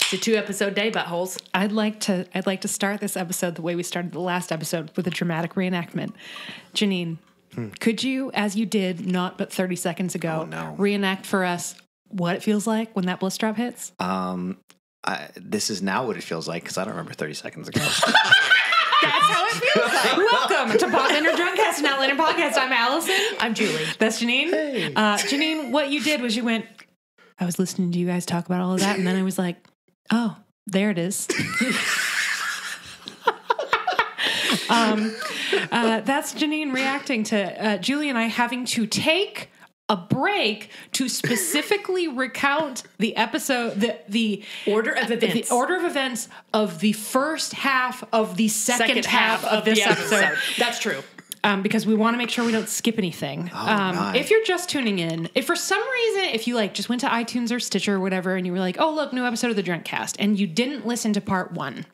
It's a 2-episode day, buttholes. I'd like to start this episode the way we started the last episode, with a dramatic reenactment. Janine, could you, as you did not but 30 seconds ago, reenact for us what it feels like when that bliss drop hits? This is now what it feels like, because I don't remember 30 seconds ago. That's how it feels like. Welcome to Podlander, Drunkcast, an Outlander podcast. I'm Allison. I'm Julie. That's Janine. Hey. Janine, what you did was you went, I was listening to you guys talk about all of that, and then I was like, oh, there it is. That's Janine reacting to Julie and I having to take a break to specifically recount the episode, the order of events, of the first half of the second half of this episode. That's true. Because we want to make sure we don't skip anything. If you're just tuning in, if for some reason, if you just went to iTunes or Stitcher or whatever, and you were like, oh, look, new episode of the Drunkcast, and you didn't listen to part 1,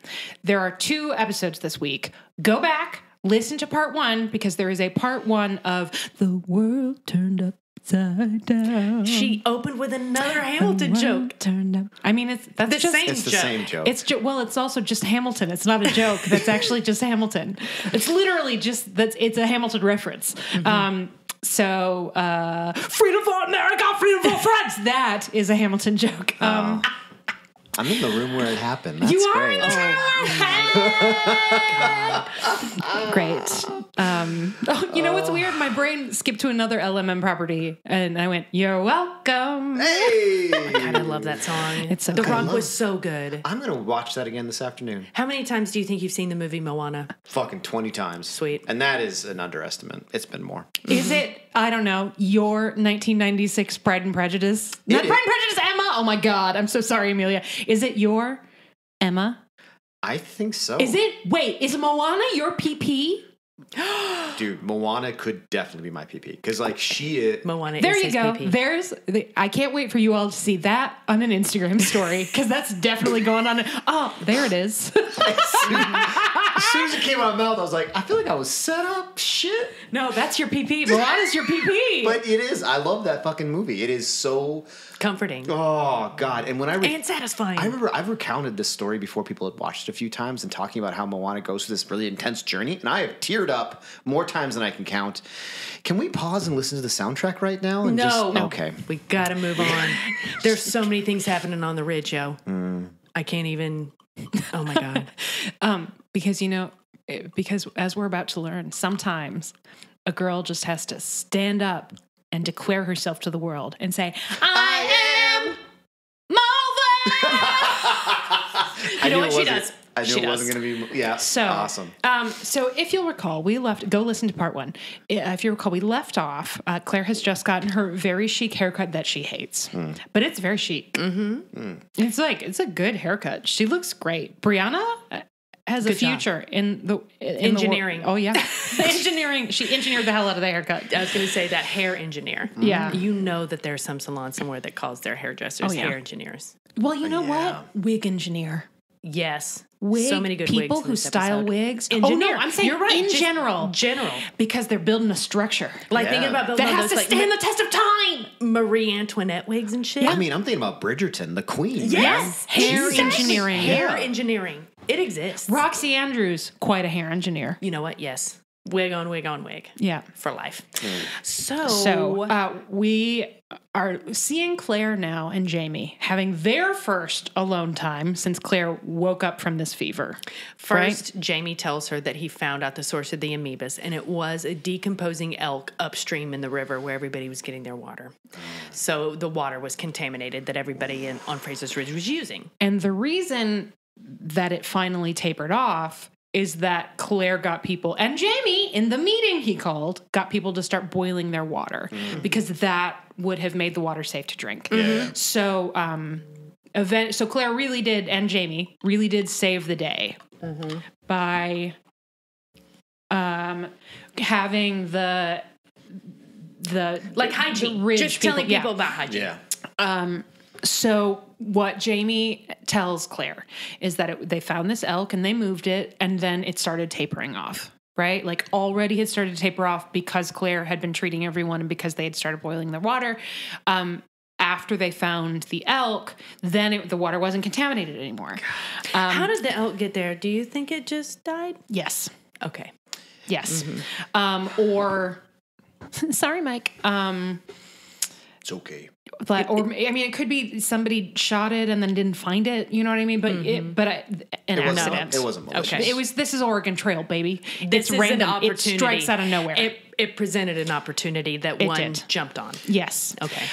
there are 2 episodes this week. Go back, listen to part 1, because there is a part 1 of The World Turned Upside Down. She opened with another Hamilton joke. Turned up. I mean, it's the same joke. It's also just Hamilton. It's not a joke. That's actually just Hamilton. It's literally just it's a Hamilton reference. Mm-hmm. Freedom for America, freedom for France. That is a Hamilton joke. I'm in the room where it happened. That's you are great. in the room where it happened. Great. You know what's weird? My brain skipped to another LMM property, and I went, "You're welcome." Hey, I kind of love that song. It's so the good. rock was so good. I'm gonna watch that again this afternoon. How many times do you think you've seen the movie Moana? Fucking 20 times. Sweet. And that is an underestimate. It's been more. Is it? I don't know. Your 1996 Pride and Prejudice? Not Pride and Prejudice, Emma. Oh my God. I'm so sorry, Amelia. Is it your Emma? I think so. Is it? Wait, is Moana your PP? Dude, Moana could definitely be my PP, because she is. Moana. There is you go. PP. I can't wait for you all to see that on an Instagram story, because that's definitely going on. Oh, there it is. As soon as it came out of my mouth, I was like, I feel like I was set up. Shit. No, that's your PP. Moana's your PP. But it is. I love that fucking movie. It is so comforting. Oh God! And when and satisfying. I remember I've recounted this story before people had watched it a few times and talking about how Moana goes through this really intense journey, and I have teared up more times than I can count. Can we pause and listen to the soundtrack right now? And no. Okay. We gotta move on. There's so many things happening on the ridge, yo. I can't even. Oh my God. Because as we're about to learn, sometimes a girl just has to stand up and declare herself to the world and say, I am Mulva! You know what she does? I knew it wasn't going to be, awesome. So if you'll recall, go listen to part 1. If you recall, we left off, Claire has just gotten her very chic haircut that she hates, but it's very chic. Mm-hmm. It's a good haircut. She looks great. Brianna has a future in engineering. Oh yeah. Engineering. She engineered the hell out of the haircut. I was going to say that hair engineer. Yeah. You know that there's some salon somewhere that calls their hairdressers hair engineers. Well, you know what? Wig engineer. Yes. So many good people wigs who style wigs. Engineer. Oh no, I'm saying you're right. In general, because they're building a structure. Thinking about building that has to stand the test of time. Marie Antoinette wigs and shit. I mean, I'm thinking about Bridgerton, the Queen. Yes, hair engineering. Hair engineering. It exists. Roxy Andrews, quite a hair engineer. You know what? Yes. Wig on wig on wig. Yeah. For life. So we are seeing Claire now and Jamie having their first alone time since Claire woke up from this fever. First, Jamie tells her that he found out the source of the amoebas, and it was a decomposing elk upstream in the river where everybody was getting their water. So the water was contaminated that everybody on Fraser's Ridge was using. And the reason that it finally tapered off is that Claire got people, and Jamie, in the meeting he called, got people to start boiling their water because that would have made the water safe to drink. Mm-hmm. So, so Claire really did, and Jamie really did save the day by having the hygiene, the ridge just telling people about hygiene. Yeah. So what Jamie tells Claire is that they found this elk and they moved it, and then it started tapering off, right? Already had started to taper off because Claire had been treating everyone and because they had started boiling their water. after they found the elk, then the water wasn't contaminated anymore. How did the elk get there? Do you think it just died? Yes. Okay. Yes. Or, sorry, Mike. It's okay. It could be somebody shot it and then didn't find it. You know what I mean? But an accident. It wasn't malicious. Okay. This is Oregon Trail, baby. This is random. an opportunity. It strikes out of nowhere. It presented an opportunity that one jumped on. Yes. Okay.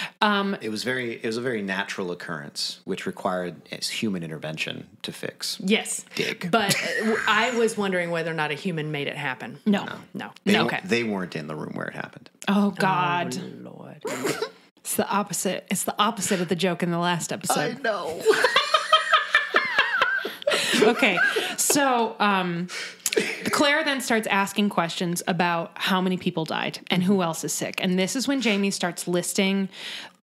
It was a very natural occurrence, which required human intervention to fix. Yes. But I was wondering whether or not a human made it happen. No. Okay. They weren't in the room where it happened. Oh God. Oh, Lord. It's the opposite. It's the opposite of the joke in the last episode. I know. Okay. So, Claire then starts asking questions about how many people died and who else is sick. And this is when Jamie starts listing,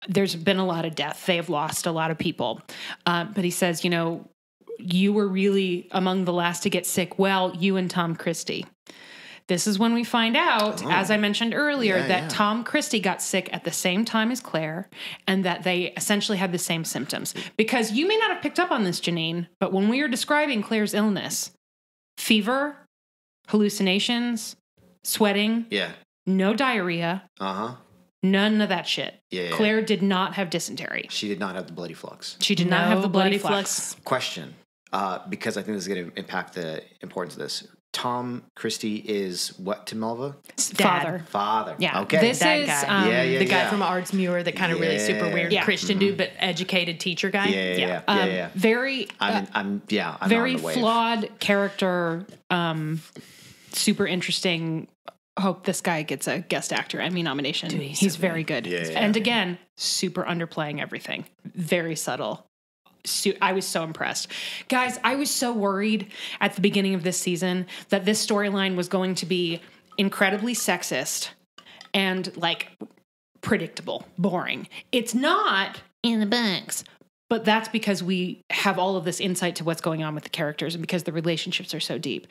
there's been a lot of death. They have lost a lot of people. But he says, you were really among the last to get sick. Well, you and Tom Christie. This is when we find out, as I mentioned earlier, that Tom Christie got sick at the same time as Claire and that they essentially had the same symptoms. Because you may not have picked up on this, Janine, but when we were describing Claire's illness, fever, hallucinations, sweating, no diarrhea, none of that shit. Claire did not have dysentery. She did not have the bloody flux. She did not have the bloody flux. Question, because I think this is going to impact the importance of this. Tom Christie is what to Mulva? Father. Yeah. Okay. This that is guy. The guy from Ardsmuir, the kind of really super weird Christian dude, but educated teacher guy. Yeah. Very. I'm very on the wave. Flawed character. Super interesting. Hope this guy gets a guest actor Emmy nomination. Dude, he's very good. And again, super underplaying everything. Very subtle. I was so impressed. Guys, I was so worried at the beginning of this season that this storyline was going to be incredibly sexist and predictable, boring. It's not in the books, but that's because we have all of this insight to what's going on with the characters and because the relationships are so deep.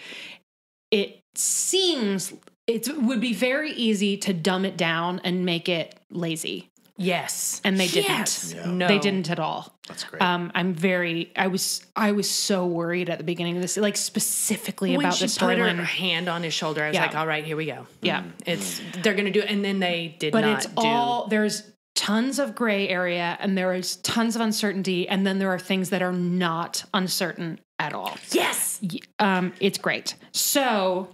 It seems it would be very easy to dumb it down and make it lazy. Yes. And they didn't. Yeah. No. They didn't at all. That's great. I was so worried at the beginning of this, specifically about the storyline. When she put her hand on his shoulder, I was like, all right, here we go. Yeah. They're going to do it. And then they did there's tons of gray area and there is tons of uncertainty. And then there are things that are not uncertain at all. Yes. It's great. So...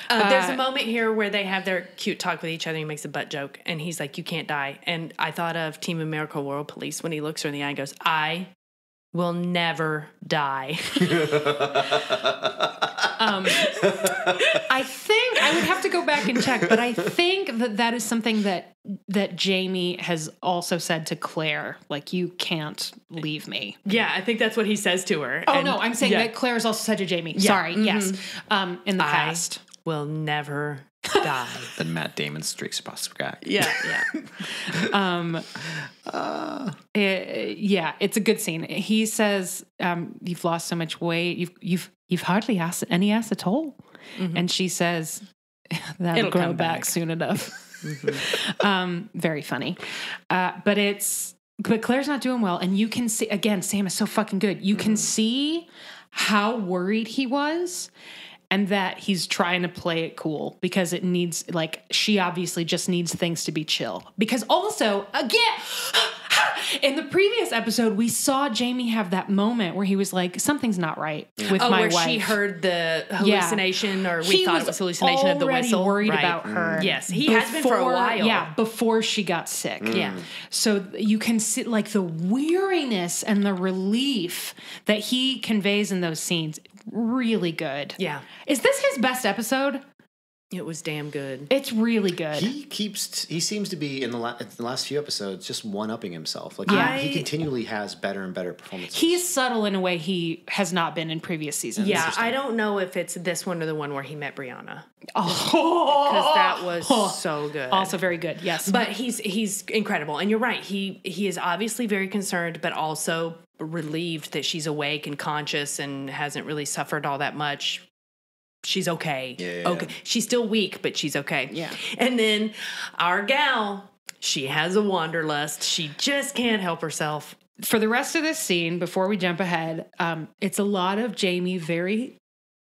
there's a moment here where they have their cute talk with each other. He makes a butt joke, and he's like, "You can't die." And I thought of Team America World Police when he looks her in the eye and goes, "I will never die." I think I would have to go back and check, but I think that is something that Jamie has also said to Claire, you can't leave me. Yeah, I think that's what he says to her. Oh, no, I'm saying that Claire's also said to Jamie. Yeah. Sorry, yes. In the past. Will never die. Then Matt Damon streaks across the sky. Yeah. It's a good scene. He says, "You've lost so much weight. You've hardly asked any ass at all." Mm-hmm. And she says, "That'll grow back soon enough." Mm-hmm. Very funny. But Claire's not doing well, and you can see again. Sam is so fucking good. You can see how worried he was. And that he's trying to play it cool because it needs, she obviously just needs things to be chill. Because also, again, in the previous episode, we saw Jamie have that moment where he was like, something's not right with my wife. Where she heard the hallucination or we thought it was hallucination of the whistle. Worried about her. Yes, he has been for a while. Yeah, before she got sick. Yeah. So you can see the weariness and the relief that he conveys in those scenes. Really good. Yeah. Is this his best episode? It was damn good. It's really good. He seems to be in the last few episodes just one-upping himself. He continually has better and better performances. He's subtle in a way he has not been in previous seasons. Yeah, I don't know if it's this one or the one where he met Brianna. Oh, because that was so good. Also very good. Yes, but he's incredible, and you're right. He is obviously very concerned, but also relieved that she's awake and conscious and hasn't really suffered all that much. She's okay. Yeah. Okay. She's still weak, but she's okay. Yeah. And then our gal, She has a wanderlust. She just can't help herself. For the rest of this scene, before we jump ahead, it's a lot of Jamie very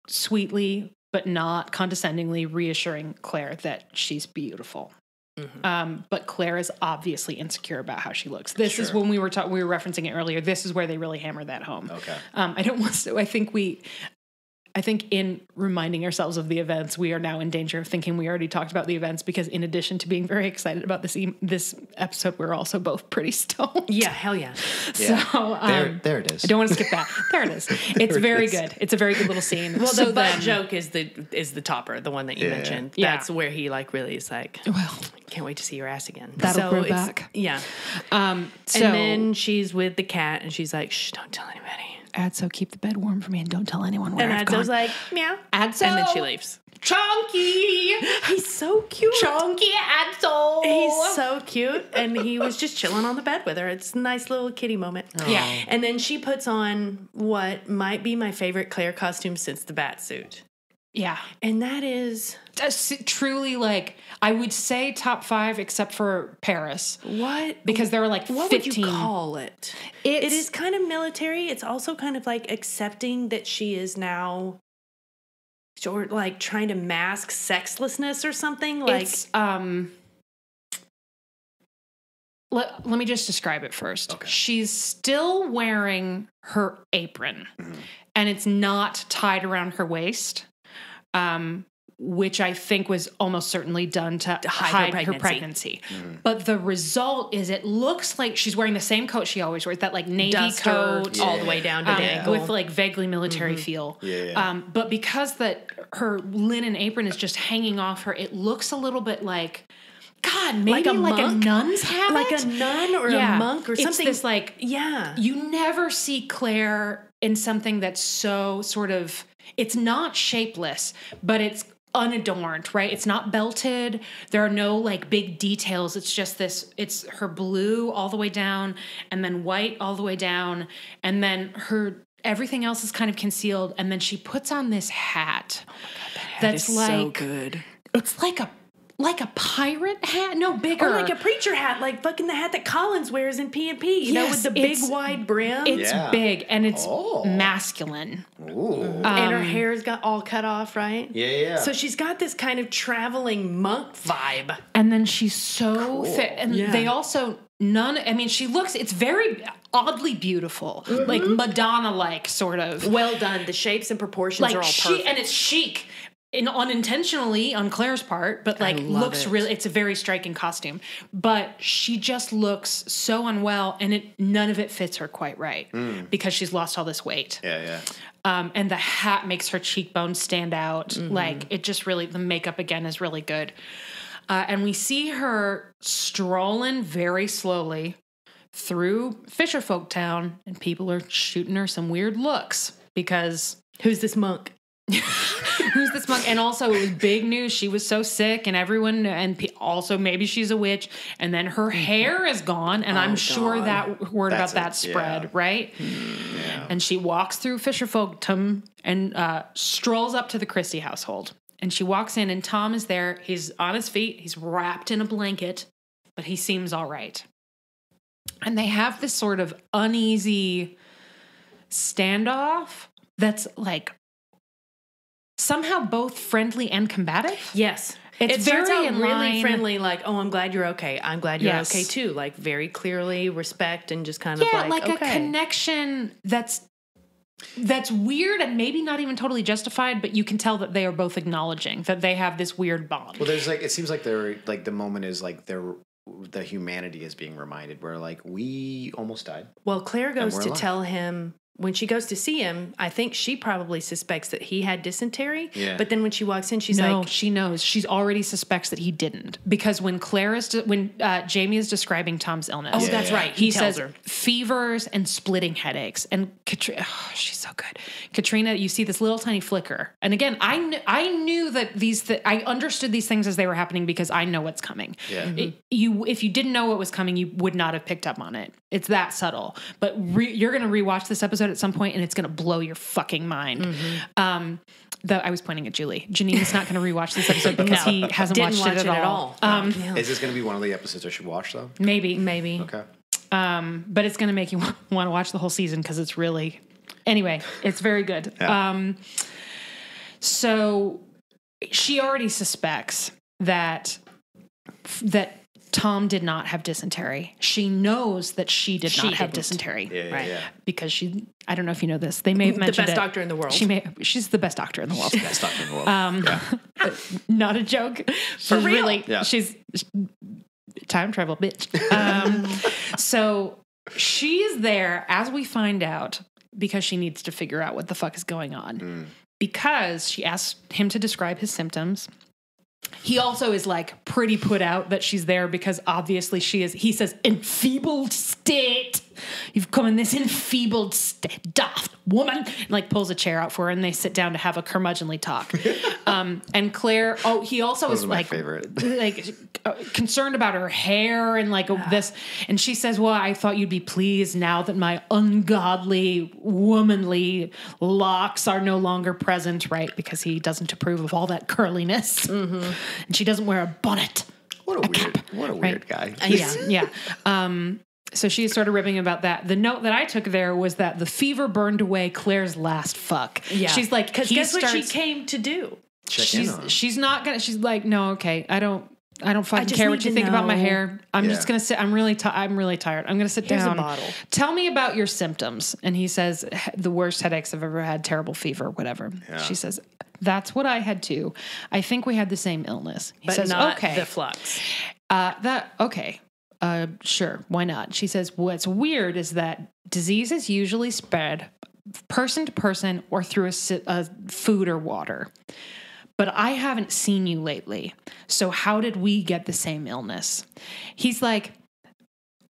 sweetly, but not condescendingly reassuring Claire that she's beautiful. Mm-hmm. But Claire is obviously insecure about how she looks. This is when we were referencing it earlier. This is where they really hammer that home. Okay. I think in reminding ourselves of the events, we are now in danger of thinking we already talked about the events, because in addition to being very excited about this episode, we're also both pretty stoned. Yeah, hell yeah. So there it is. I don't want to skip that. There it is. It's very good. It's a very good little scene. Well, the butt joke is the topper, the one that you mentioned. Yeah. That's where he like really is like, well, can't wait to see your ass again. That'll grow back. Yeah. And then she's with the cat and she's like, shh, don't tell anybody. Adso, keep the bed warm for me and don't tell anyone where I've gone. And Adso's like, meow. Adso. And then she leaves. Chunky. He's so cute. Chunky Adso. He's so cute. And he was just chilling on the bed with her. It's a nice little kitty moment. Oh. Yeah. And then she puts on what might be my favorite Claire costume since the bat suit. Yeah. And that is truly, like, I would say top 5 except for Paris. What? Because there were like 15. What would you call it? It is kind of military. It's also kind of like accepting that she is now sort of like trying to mask sexlessness or something. Like, it's, let me just describe it first. Okay. She's still wearing her apron, and it's not tied around her waist. Which I think was almost certainly done to hide her pregnancy. Mm-hmm. But the result is it looks like she's wearing the same coat she always wears, that like navy coat all the way down to the ankle. With like vaguely military feel. Yeah. But because her linen apron is just hanging off her, it looks a little bit like, God, maybe like a nun's habit? Like a nun or a monk or something. It's this like, you never see Claire in something that's so sort of, it's not shapeless, but it's unadorned, right? It's not belted. There are no like big details. It's just this, it's her blue all the way down and then white all the way down. And then everything else is kind of concealed. And then she puts on this hat. Oh my God, that hat is so good. It's like a pirate hat? No, bigger. Or like a preacher hat, like fucking the hat that Collins wears in P&P, you know, with the big wide brim. It's big, and it's masculine. Ooh. And her hair's got all cut off, right? Yeah. So she's got this kind of traveling monk vibe. And then she's so fit. And they also, it's very oddly beautiful. Like Madonna-like, sort of. Well done. The shapes and proportions are all perfect. And it's chic. Unintentionally on Claire's part, but like looks really, it's a very striking costume, but she just looks so unwell, and none of it fits her quite right because she's lost all this weight. Yeah. And the hat makes her cheekbones stand out. Like it just really, the makeup again is really good. And we see her strolling very slowly through Fisherfolk Town, and people are shooting her some weird looks because who's this monk? Who's this monk? And also, it was big news. She was so sick, and everyone, also maybe she's a witch. And then her hair is gone, and I'm sure that word about that spread, right? Yeah. And she walks through Fisherfolktum and strolls up to the Christie household. And she walks in, and Tom is there. He's on his feet. He's wrapped in a blanket, but he seems all right. And they have this sort of uneasy standoff that's like somehow both friendly and combative. Yes. It starts out really friendly, like, oh, I'm glad you're okay. I'm glad you're okay, too. Like, very clearly respect and just kind of like a connection that's weird and maybe not even totally justified, but you can tell that they are both acknowledging that they have this weird bond. Well, there's like, it seems like they're like the moment is like the humanity is being reminded where like we almost died. Well, Claire goes to tell him. When she goes to see him, I think she probably suspects that he had dysentery. Yeah. But then when she walks in, she's like... she knows. She already suspects that he didn't. Because when Jamie is describing Tom's illness... Oh, that's right. He says her. Fevers and splitting headaches. And Katrina... Oh, she's so good. Katrina, you see this little tiny flicker. And again, I knew that I understood these things as they were happening because I know what's coming. Yeah. If you didn't know what was coming, you would not have picked up on it. It's that subtle. But you're going to rewatch this episode episode at some point, and it's going to blow your fucking mind. I was pointing at Julie. Janine is not going to rewatch this episode because he hasn't watched it at all. Is this going to be one of the episodes I should watch, though? Maybe. Okay. But it's going to make you want to watch the whole season because it's really... Anyway, it's very good. Yeah. So she already suspects that Tom did not have dysentery. She knows that she did not have dysentery. Yeah. Because I don't know if you know this. They may have mentioned the best doctor in the world. She's the best doctor in the world. Best doctor in the world. Not a joke. For real. Really, she's time travel, bitch. So she is there, as we find out, because she needs to figure out what the fuck is going on. Because she asked him to describe his symptoms. He also is like pretty put out that she's there because obviously she is, he says, enfeebled state. You've come in this enfeebled state, daft woman. And like pulls a chair out for her and they sit down to have a curmudgeonly talk. And Claire, he also is like, concerned about her hair and like this. And she says, well, I thought you'd be pleased now that my ungodly, womanly locks are no longer present, right? Because he doesn't approve of all that curliness. And she doesn't wear a bonnet. What a weird guy. Yeah. So she's sort of ribbing about that. The note that I took there was that the fever burned away Claire's last fuck. Yeah. She's like, because guess what she came to do? She's not gonna. She's like, no, okay, I don't fucking care what you think about my hair. I'm just gonna sit. I'm really tired. I'm gonna sit down. Here's a bottle. Tell me about your symptoms. And he says, the worst headaches I've ever had, terrible fever, whatever. Yeah. She says, that's what I had too. I think we had the same illness. He says, not okay, the flux. Sure, why not? She says, what's weird is that disease is usually spread person to person or through a food or water. But I haven't seen you lately. So how did we get the same illness? He's like,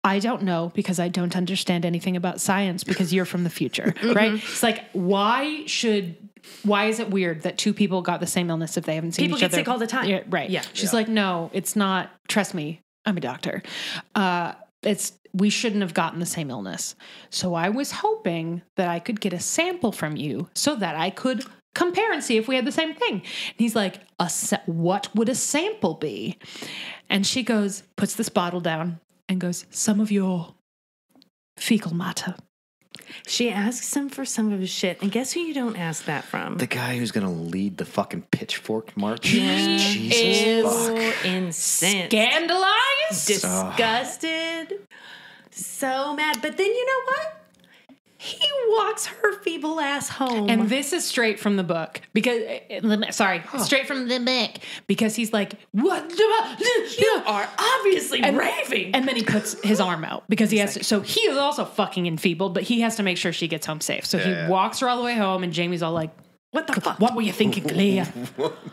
I don't know because I don't understand anything about science because you're from the future, right? It's like, why is it weird that two people got the same illness if they haven't seen each other? People get sick all the time. Yeah, right. Yeah. She's like, no, it's not. Trust me. I'm a doctor. We shouldn't have gotten the same illness. So I was hoping that I could get a sample from you so that I could compare and see if we had the same thing. And he's like, what would a sample be? And she puts this bottle down and goes, some of your fecal matter. She asks him for some of his shit. And guess who you don't ask that from? The guy who's going to lead the fucking pitchfork march. Yeah. Jesus fuck. Incensed. Scandalized. Disgusted. So mad. But then you know what? He walks her feeble ass home. And this is straight from the book. Straight from the book. Because he's like, what? You are obviously raving. And then he puts his arm out because he has to. So he is also fucking enfeebled, but he has to make sure she gets home safe. So he walks her all the way home, and Jamie's all like, what the fuck? What were you thinking, Claire?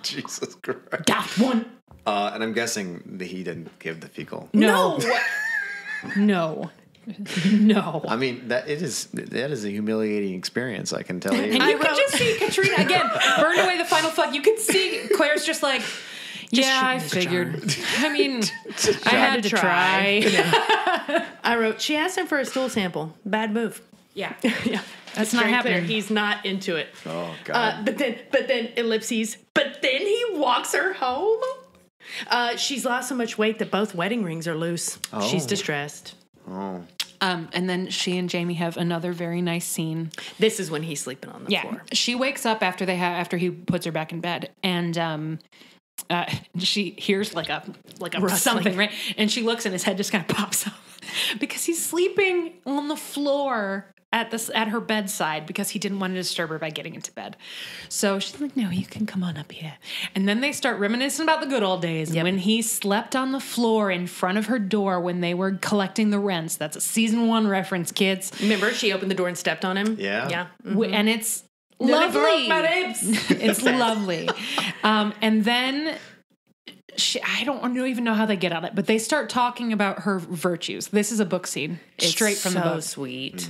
Jesus Christ. Daft one. And I'm guessing that he didn't give the fecal. No. No. I mean, that is a humiliating experience, I can tell you. And you can just see Katrina, again, burned away the final fuck. You can see Claire's just like, I figured. I mean, I had to try. Yeah. I wrote, she asked him for a stool sample. Bad move. Yeah. Yeah. That's not happening. Clear. He's not into it. Oh, God. But then ellipses. But then he walks her home. She's lost so much weight that both wedding rings are loose. Oh. She's distressed. Oh. And then she and Jamie have another very nice scene. This is when he's sleeping on the floor. She wakes up after he puts her back in bed, and she hears like a something, right? And she looks, and his head just kind of pops up because he's sleeping on the floor at her bedside because he didn't want to disturb her by getting into bed. So she's like, no, you can come on up here. And then they start reminiscing about the good old days. Yep. When he slept on the floor in front of her door when they were collecting the rents. That's a season 1 reference, kids. Remember, she opened the door and stepped on him? Yeah. Yeah. Mm-hmm. And it's lovely. My ribs. It's lovely. And then... I don't even know how they get on it, but they start talking about her virtues. This is a book scene. It's straight from the book. So sweet.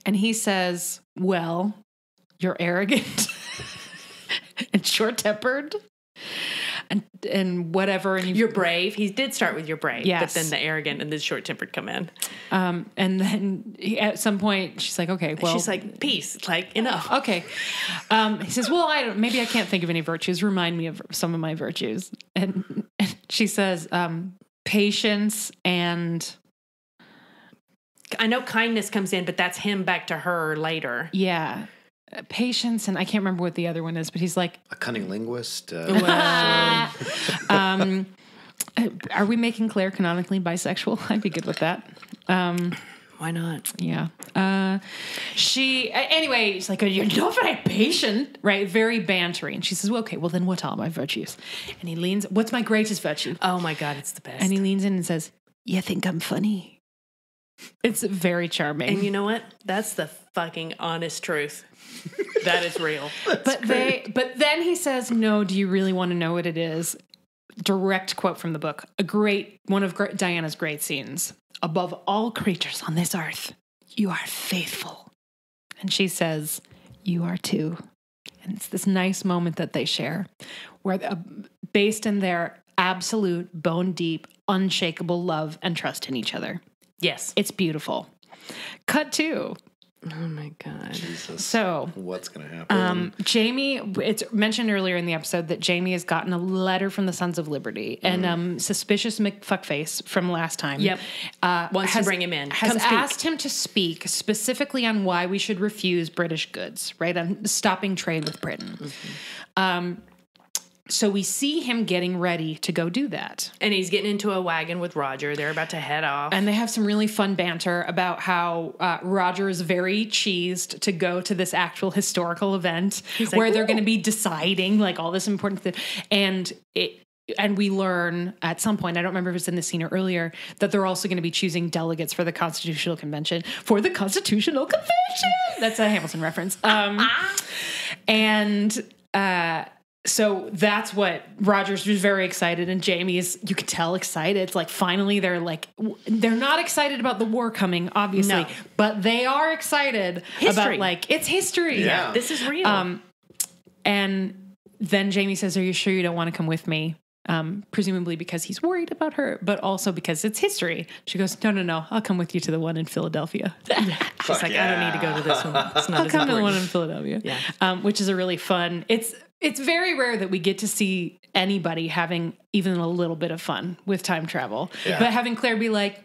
And he says, well, you're arrogant and short-tempered and whatever. And you're brave. He did start with you're brave, yes. but then the arrogant and the short-tempered come in. And then at some point she's like, okay, well, she's like, peace, like enough. Okay. He says, well, maybe I can't think of any virtues. Remind me of some of my virtues. And she says, patience and... I know kindness comes in, but that's him back to her later. Yeah. Patience, and I can't remember what the other one is, but he's like... A cunning linguist. Are we making Claire canonically bisexual? I'd be good with that. Why not? Yeah. Anyway, she's like, you're not very patient, right? Very bantery. And she says, well, okay, well then what are my virtues? And he leans, what's my greatest virtue? Oh my God, it's the best. And he leans in and says, you think I'm funny? It's very charming. And you know what? That's the fucking honest truth. That is real. But then he says, no, do you really want to know what it is? Direct quote from the book. One of Diana's great scenes. Above all creatures on this earth, you are faithful. And she says, you are too. And it's this nice moment that they share where based in their absolute bone deep, unshakable love and trust in each other. Yes. It's beautiful. Cut 2. Oh my God. Jesus. So what's going to happen? Jamie, it's mentioned earlier in the episode that Jamie has gotten a letter from the Sons of Liberty, and suspicious McFuckface from last time. Yep. Wants to bring him in. Has asked him to speak specifically on why we should refuse British goods, right? On stopping trade with Britain. Mm-hmm. So we see him getting ready to go do that. And he's getting into a wagon with Roger. They're about to head off. And they have some really fun banter about how Roger is very cheesed to go to this actual historical event where they're going to be deciding like all this important thing. And we learn at some point, I don't remember if it's in the scene or earlier, that they're also going to be choosing delegates for the Constitutional Convention. For the Constitutional Convention! That's a Hamilton reference. So that's what Roger's was very excited, and Jamie is, you could tell, excited. It's like finally they're not excited about the war coming, obviously, but they are excited about it's history. Yeah. This is real. And then Jamie says, are you sure you don't want to come with me? Presumably because he's worried about her, but also because it's history. She goes, no, I'll come with you to the one in Philadelphia. She's like, I don't need to go to this one. It's not I'll come to the one in Philadelphia. Yeah. Which is a really fun, it's very rare that we get to see anybody having even a little bit of fun with time travel. Yeah. But having Claire be like,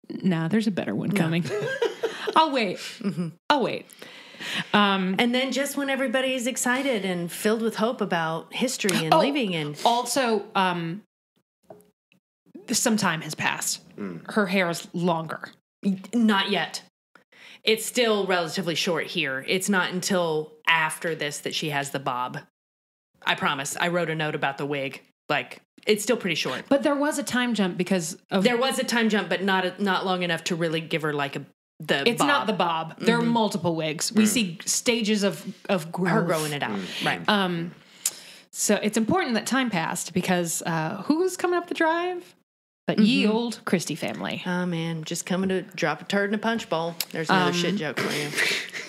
nah, there's a better one coming. I'll wait. Mm-hmm. I'll wait. And then just when everybody's excited and filled with hope about history and leaving and... Also, some time has passed. Her hair is longer. Not yet. It's still relatively short here. It's not until after this that she has the bob. I promise. I wrote a note about the wig. Like, it's still pretty short. But there was a time jump because of... There was a time jump, but not long enough to really give her like It's bob. not the bob. Mm-hmm. There are multiple wigs. We see stages of growth. Her growing it out. Right. So it's important that time passed because who's coming up the drive? But ye old Christie family. Oh, man. Just coming to drop a turd in a punch bowl. There's another shit joke for you.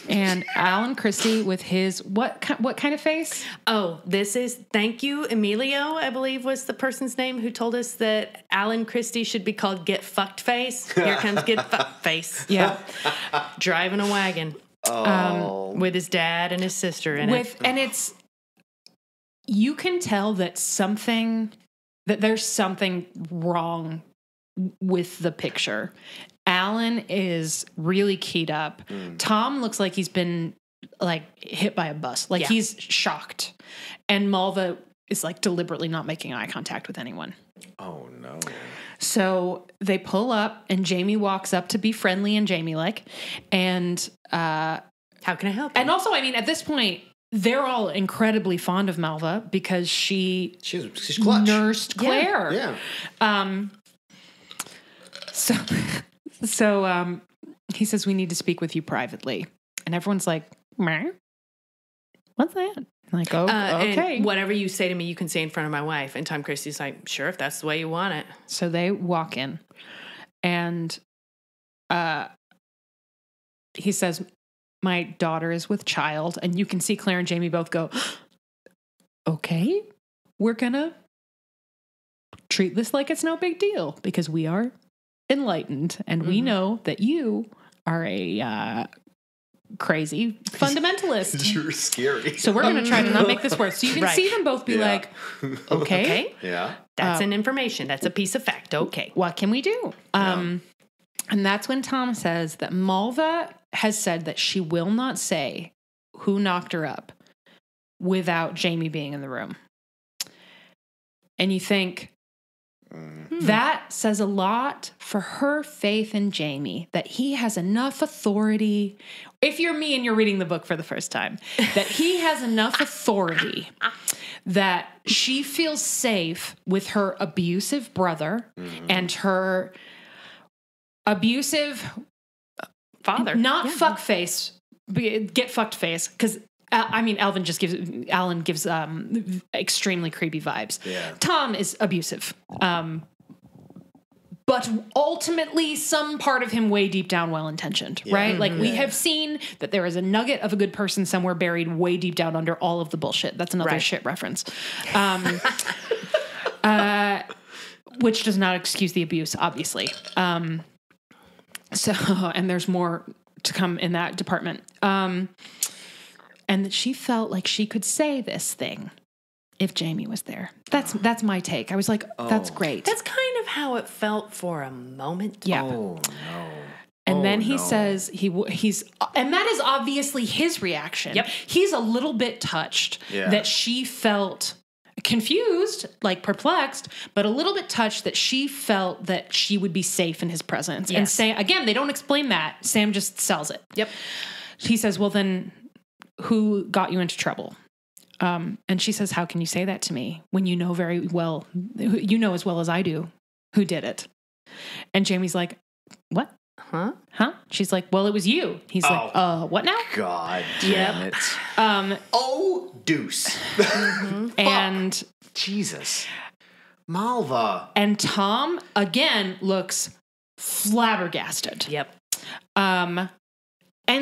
And Alan Christie with his, what kind of face? Oh, this is, thank you, Emilio, I believe was the person's name who told us that Alan Christie should be called Get Fucked Face. Here comes Get Fucked Face. Yeah. Driving a wagon. With his dad and his sister in it. And it's, you can tell that there's something wrong with the picture. Alan is really keyed up. Tom looks like he's been like hit by a bus. Like he's shocked. And Mulva is like deliberately not making eye contact with anyone. Oh no. So they pull up and Jamie walks up to be friendly and Jamie-like. And how can I help you? And also, I mean, at this point, they're all incredibly fond of Mulva because she's clutch. Nursed Claire. Yeah. So he says, we need to speak with you privately. And everyone's like, meh? What's that? I'm like, okay. And whatever you say to me, you can say in front of my wife. And Tom Christie's like, sure, if that's the way you want it. So they walk in. And he says, my daughter is with child. And you can see Claire and Jamie both go, okay. we're going to treat this like it's no big deal because we are enlightened and we know that you are a crazy fundamentalist. You're scary. So we're going to try to not make this work. So you can see them both be like, okay. Yeah. That's an information. That's a piece of fact. Okay. What can we do? And that's when Tom says that Mulva has said that she will not say who knocked her up without Jamie being in the room. And you think, that says a lot for her faith in Jamie, that he has enough authority. If you're me and you're reading the book for the first time, that he has enough authority that she feels safe with her abusive brother and her abusive father. Not fuckface, get fucked face. Because Alan gives extremely creepy vibes. Yeah. Tom is abusive. But ultimately, some part of him way deep down well-intentioned, right? Like, we have seen that there is a nugget of a good person somewhere buried way deep down under all of the bullshit. That's another shit reference. Which does not excuse the abuse, obviously. And there's more to come in that department. And that she felt like she could say this thing if Jamie was there. That's my take. I was like, that's great. That's kind of how it felt for a moment. Yeah. Oh, no. And then he says he's, and that is obviously his reaction. Yep. He's a little bit touched that she felt confused, like perplexed, but a little bit touched that she felt that she would be safe in his presence. Yes. And Sam, again, they don't explain that. Sam just sells it. Yep. He says, well, then who got you into trouble? And she says, how can you say that to me when you know very well, you know as well as I do who did it? And Jamie's like, what? Huh? She's like, well, it was you. He's like, what now? God damn it. Deuce. And Jesus. Mulva. And Tom, again, looks flabbergasted. Yep. And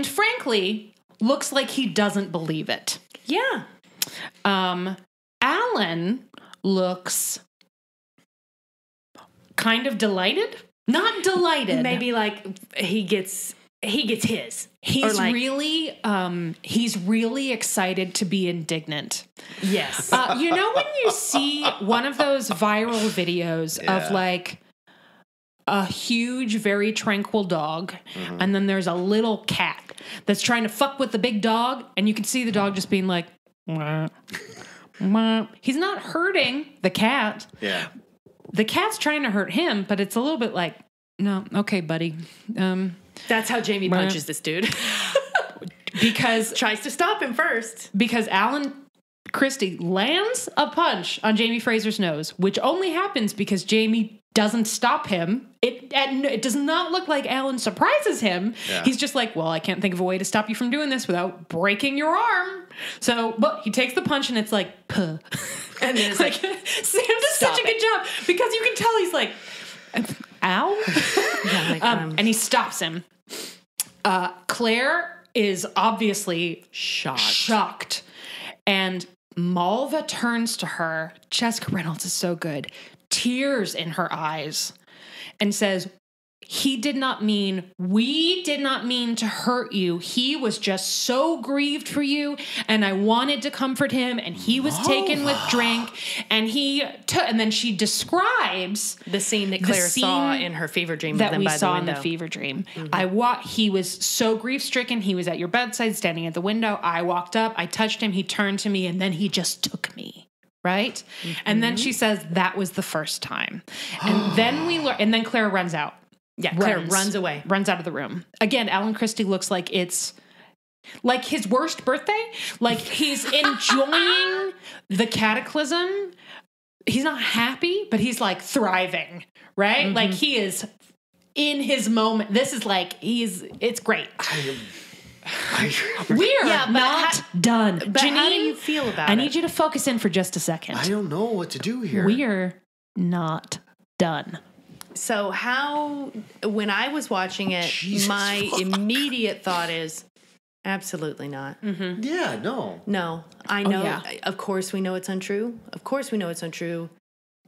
frankly, looks like he doesn't believe it. Yeah. Alan looks kind of delighted. Not delighted. Maybe like he gets his. He's really excited to be indignant. Yes. You know when you see one of those viral videos of like a huge, very tranquil dog, and then there's a little cat that's trying to fuck with the big dog, and you can see the dog just being like, wah, wah. He's not hurting the cat. Yeah. The cat's trying to hurt him, but it's a little bit like, no, okay, buddy. That's how Jamie punches this dude. Because tries to stop him first. Because Alan Christie lands a punch on Jamie Fraser's nose, which only happens because Jamie doesn't stop him. It does not look like Alan surprises him. Yeah. He's just like, well, I can't think of a way to stop you from doing this without breaking your arm. So, but he takes the punch and it's like, puh. And then it's like, Sam does such a good job because you can tell he's like, ow. Yeah, and he stops him. Claire is obviously shocked. And Mulva turns to her. Jessica Reynolds is so good. Tears in her eyes. And says, we did not mean to hurt you. He was just so grieved for you. And I wanted to comfort him. And he was taken with drink. And and then she describes the scene that Claire saw in her fever dream. That we saw in the fever dream. He was so grief stricken. He was at your bedside standing at the window. I walked up, I touched him. He turned to me and then he just took me. Right. And then she says that was the first time. And then and then Claire runs out. Yeah, Claire runs away. Runs out of the room. Again, Alan Christie looks like it's like his worst birthday. Like he's enjoying the cataclysm. He's not happy, but he's like thriving, right? Like he is in his moment. This is like, it's great. We're not done. But Janine, how do you feel about it? I need you to focus in for just a second. I don't know what to do here. We're not done. So when I was watching it, my immediate thought is, Absolutely not. Mm-hmm. Yeah, no. No, I know. yeah. Of course we know it's untrue. Of course we know it's untrue.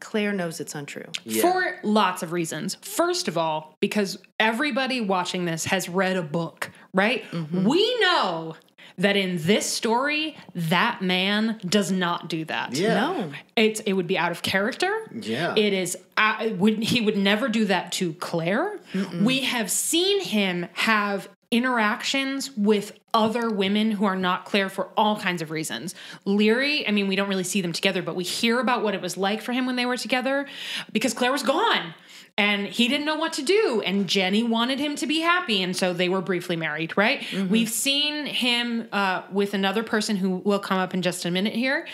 Claire knows it's untrue. Yeah. For lots of reasons. First of all, because everybody watching this has read a book, right? Mm-hmm. We know that in this story, that man does not do that. Yeah. No. It would be out of character. Yeah. It is. He would never do that to Claire. Mm-mm. We have seen him have interactions with other women who are not Claire for all kinds of reasons. Leary, I mean, we don't really see them together, but we hear about what it was like for him when they were together because Claire was gone. And he didn't know what to do. And Jenny wanted him to be happy. And so they were briefly married, right? Mm-hmm. We've seen him with another person who will come up in just a minute here.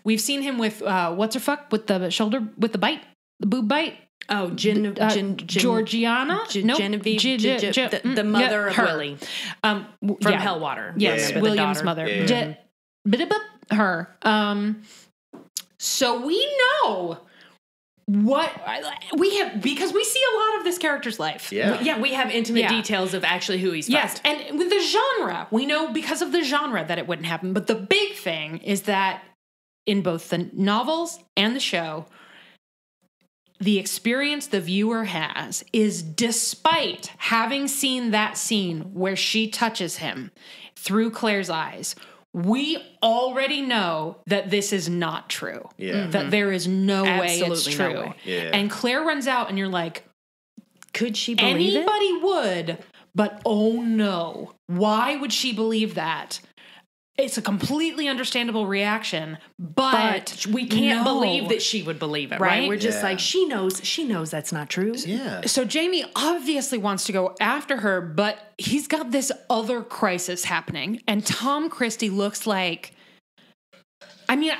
We've seen him with, what's her fuck? With the shoulder, with the bite, the boob bite. Oh, Georgiana? Genevieve, the mother of Willie. From Hellwater. Yes, William's mother. Yeah. Her. So we know what we have because we see a lot of this character's life. Yeah, we have intimate details of actually who he's fucked. And with the genre, we know because of the genre that it wouldn't happen. But the big thing is that in both the novels and the show, the experience the viewer has is despite having seen that scene where she touches him through Claire's eyes, we already know that this is not true. Yeah. That there is no way it's true. No way. Yeah. And Claire runs out and you're like, could she believe anybody would, but oh no. Why would she believe that? It's a completely understandable reaction, but we can't believe that she would believe it, right? We're just like, she knows that's not true. Yeah. So Jamie obviously wants to go after her, but he's got this other crisis happening. And Tom Christie looks like, I mean,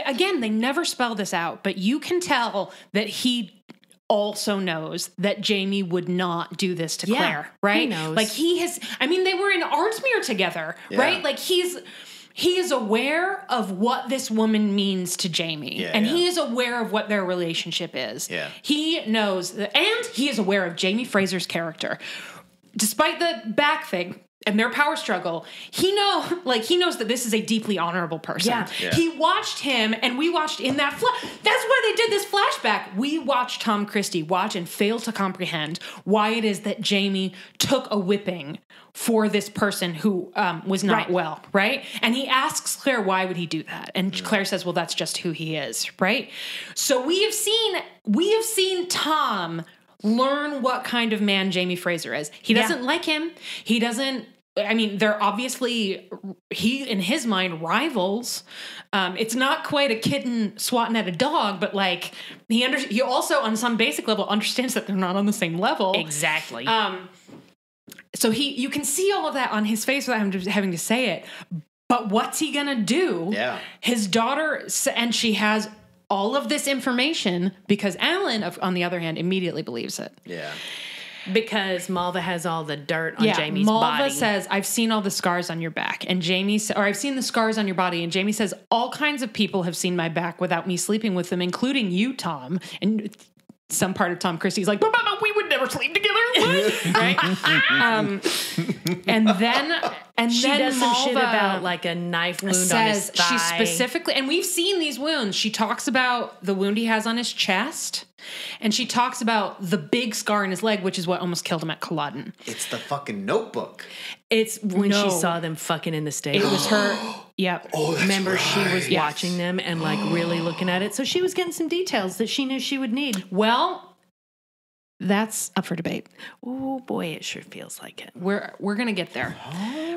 again, they never spell this out, but you can tell that he also knows that Jamie would not do this to Claire, right? He knows. Like they were in Ardsmere together, right? Like he is aware of what this woman means to Jamie. And he is aware of what their relationship is. Yeah. He knows and he is aware of Jamie Fraser's character. Despite the back thing and their power struggle, he knows that this is a deeply honorable person. Yeah. He watched him, and we watched in that that's why they did this flashback. We watched Tom Christie watch and fail to comprehend why it is that Jamie took a whipping for this person who was not well, right? And he asks Claire, why would he do that? And Claire says, well, that's just who he is, right? So we have seen Tom learn what kind of man Jamie Fraser is. He doesn't like him. He doesn't. I mean, they're obviously, in his mind, rivals. It's not quite a kitten swatting at a dog, but like he also on some basic level understands that they're not on the same level. Exactly. So you can see all of that on his face without him just having to say it. But what's he gonna do? Yeah. His daughter, and she has all of this information because Alan, on the other hand, immediately believes it. Yeah. Because Mulva has all the dirt on Jamie's Mulva body. says, I've seen all the scars on your back. And I've seen the scars on your body. And Jamie says, all kinds of people have seen my back without me sleeping with them, including you, Tom. And some part of Tom Christie's like, but we would never sleep together. Right? And she then does some Mulva shit about like a knife wound on his thigh. She specifically, and we've seen these wounds. She talks about the wound he has on his chest. And she talks about the big scar in his leg, which is what almost killed him at Culloden. It's the fucking Notebook. It's when she saw them fucking in the stable. It was her. Yep. Oh, remember, she was watching them and like really looking at it. So she was getting some details that she knew she would need. Well, that's up for debate. Oh boy, it sure feels like it. We're gonna get there.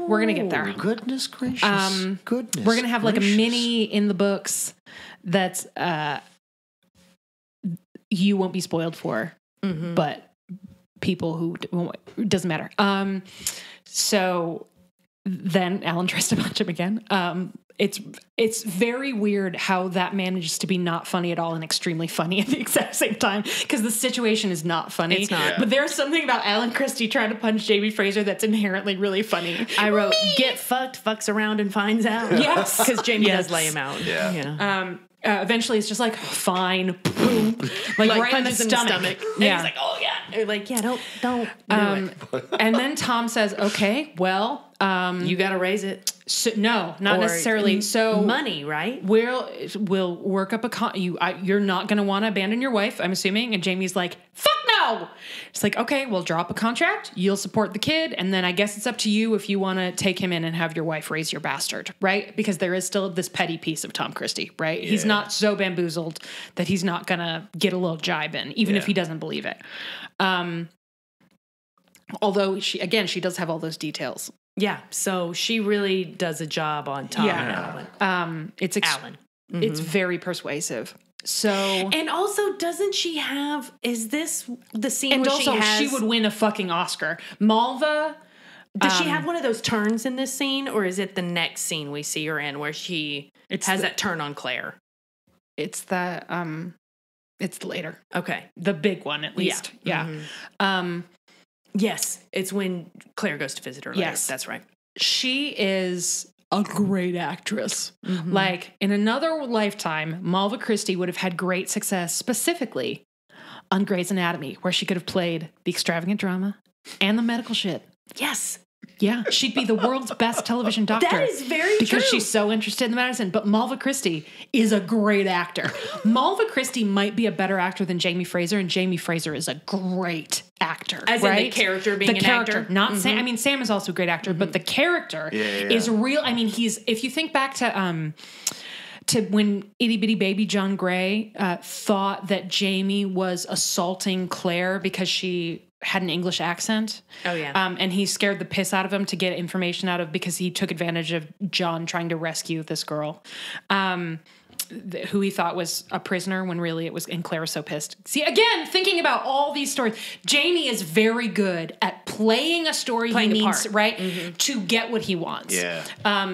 We're gonna get there. Goodness gracious. Goodness. We're gonna have like a mini in the books that's you won't be spoiled for, but people who doesn't matter. So then Alan tries to punch him again. It's very weird how that manages to be not funny at all and extremely funny at the exact same time because the situation is not funny. It's not. Yeah. But there's something about Alan Christie trying to punch Jamie Fraser that's inherently really funny. I wrote, get fucked, fucks around and finds out. Yes. Because Jamie does lay him out. Yeah. You know? Eventually it's just like, fine, boom. Like right in the stomach. And he's like, oh yeah. Like, yeah, don't do it. And then Tom says, okay, well, You got to raise it. So, no, not necessarily. So money, right? We'll work up you're not going to want to abandon your wife, I'm assuming. And Jamie's like, fuck no. It's like, okay, we'll draw up a contract. You'll support the kid. And then I guess it's up to you if you want to take him in and have your wife raise your bastard, right? Because there is still this petty piece of Tom Christie, right? Yeah. He's not so bamboozled that he's not going to get a little jibe in, even if he doesn't believe it. Although she does have all those details. Yeah, so she really does a job on Tom and Alan. It's Alan. It's very persuasive. So, and also, doesn't she have? Is this the scene? And where also, she would win a fucking Oscar. Mulva. Does she have one of those turns in this scene, or is it the next scene we see her in where she has that turn on Claire? It's it's later. Okay, the big one at least. Yeah. Mm-hmm. Yes, it's when Claire goes to visit her later. Yes, that's right. She is a great actress. Mm-hmm. Like, in another lifetime, Mulva Christie would have had great success, specifically on Grey's Anatomy, where she could have played the extravagant drama and the medical shit. Yes. Yeah, she'd be the world's best television doctor. That is very because true. She's so interested in the medicine. But Mulva Christie is a great actor. Mulva Christie might be a better actor than Jamie Fraser, and Jamie Fraser is a great actor. As in the character being an actor? Not Sam. I mean, Sam is also a great actor, but the character is real. I mean, if you think back to when itty bitty baby John Gray thought that Jamie was assaulting Claire because she had an English accent. Oh, yeah. And he scared the piss out of him to get information out of, because he took advantage of John trying to rescue this girl, who he thought was a prisoner when really it was, and Claire was so pissed. See, again, thinking about all these stories, Jamie is very good at playing a story he needs, right? Mm-hmm. To get what he wants. Yeah.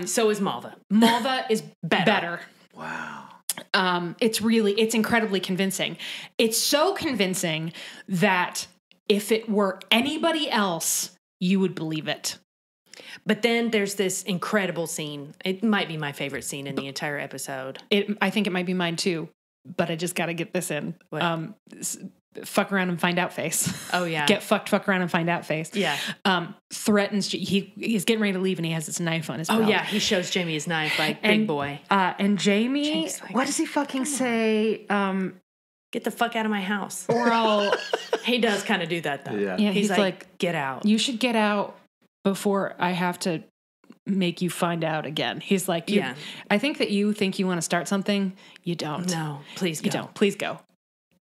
So is Mulva. Mulva is better. Wow. It's incredibly convincing. It's so convincing that if it were anybody else, you would believe it. But then there's this incredible scene. It might be my favorite scene in the entire episode. I think it might be mine too, but I just got to get this in. Fuck around and find out face. Oh, yeah. Get fucked, fuck around and find out face. Yeah. Threatens, he's getting ready to leave and he has this knife on his belt. Oh, yeah. He shows Jamie his knife, big boy. And Jamie, what does he fucking say? Get the fuck out of my house. Or he does kind of do that, though. Yeah, he's like, get out. You should get out before I have to make you find out again. He's like, I think that you think you want to start something. You don't. No, please go. You don't. Please go.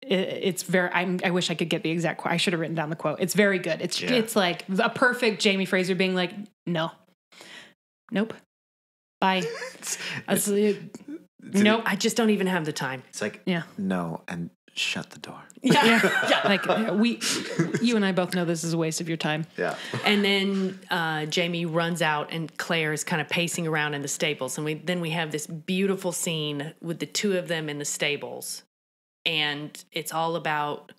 It's very, I wish I could get the exact quote. I should have written down the quote. It's very good. It's like a perfect Jamie Fraser being like, no. Nope. Bye. Nope. I just don't even have the time. It's like, no, and shut the door. Yeah. Like you and I both know this is a waste of your time. Yeah. And then Jamie runs out and Claire is kind of pacing around in the stables. And then we have this beautiful scene with the two of them in the stables. And it's all about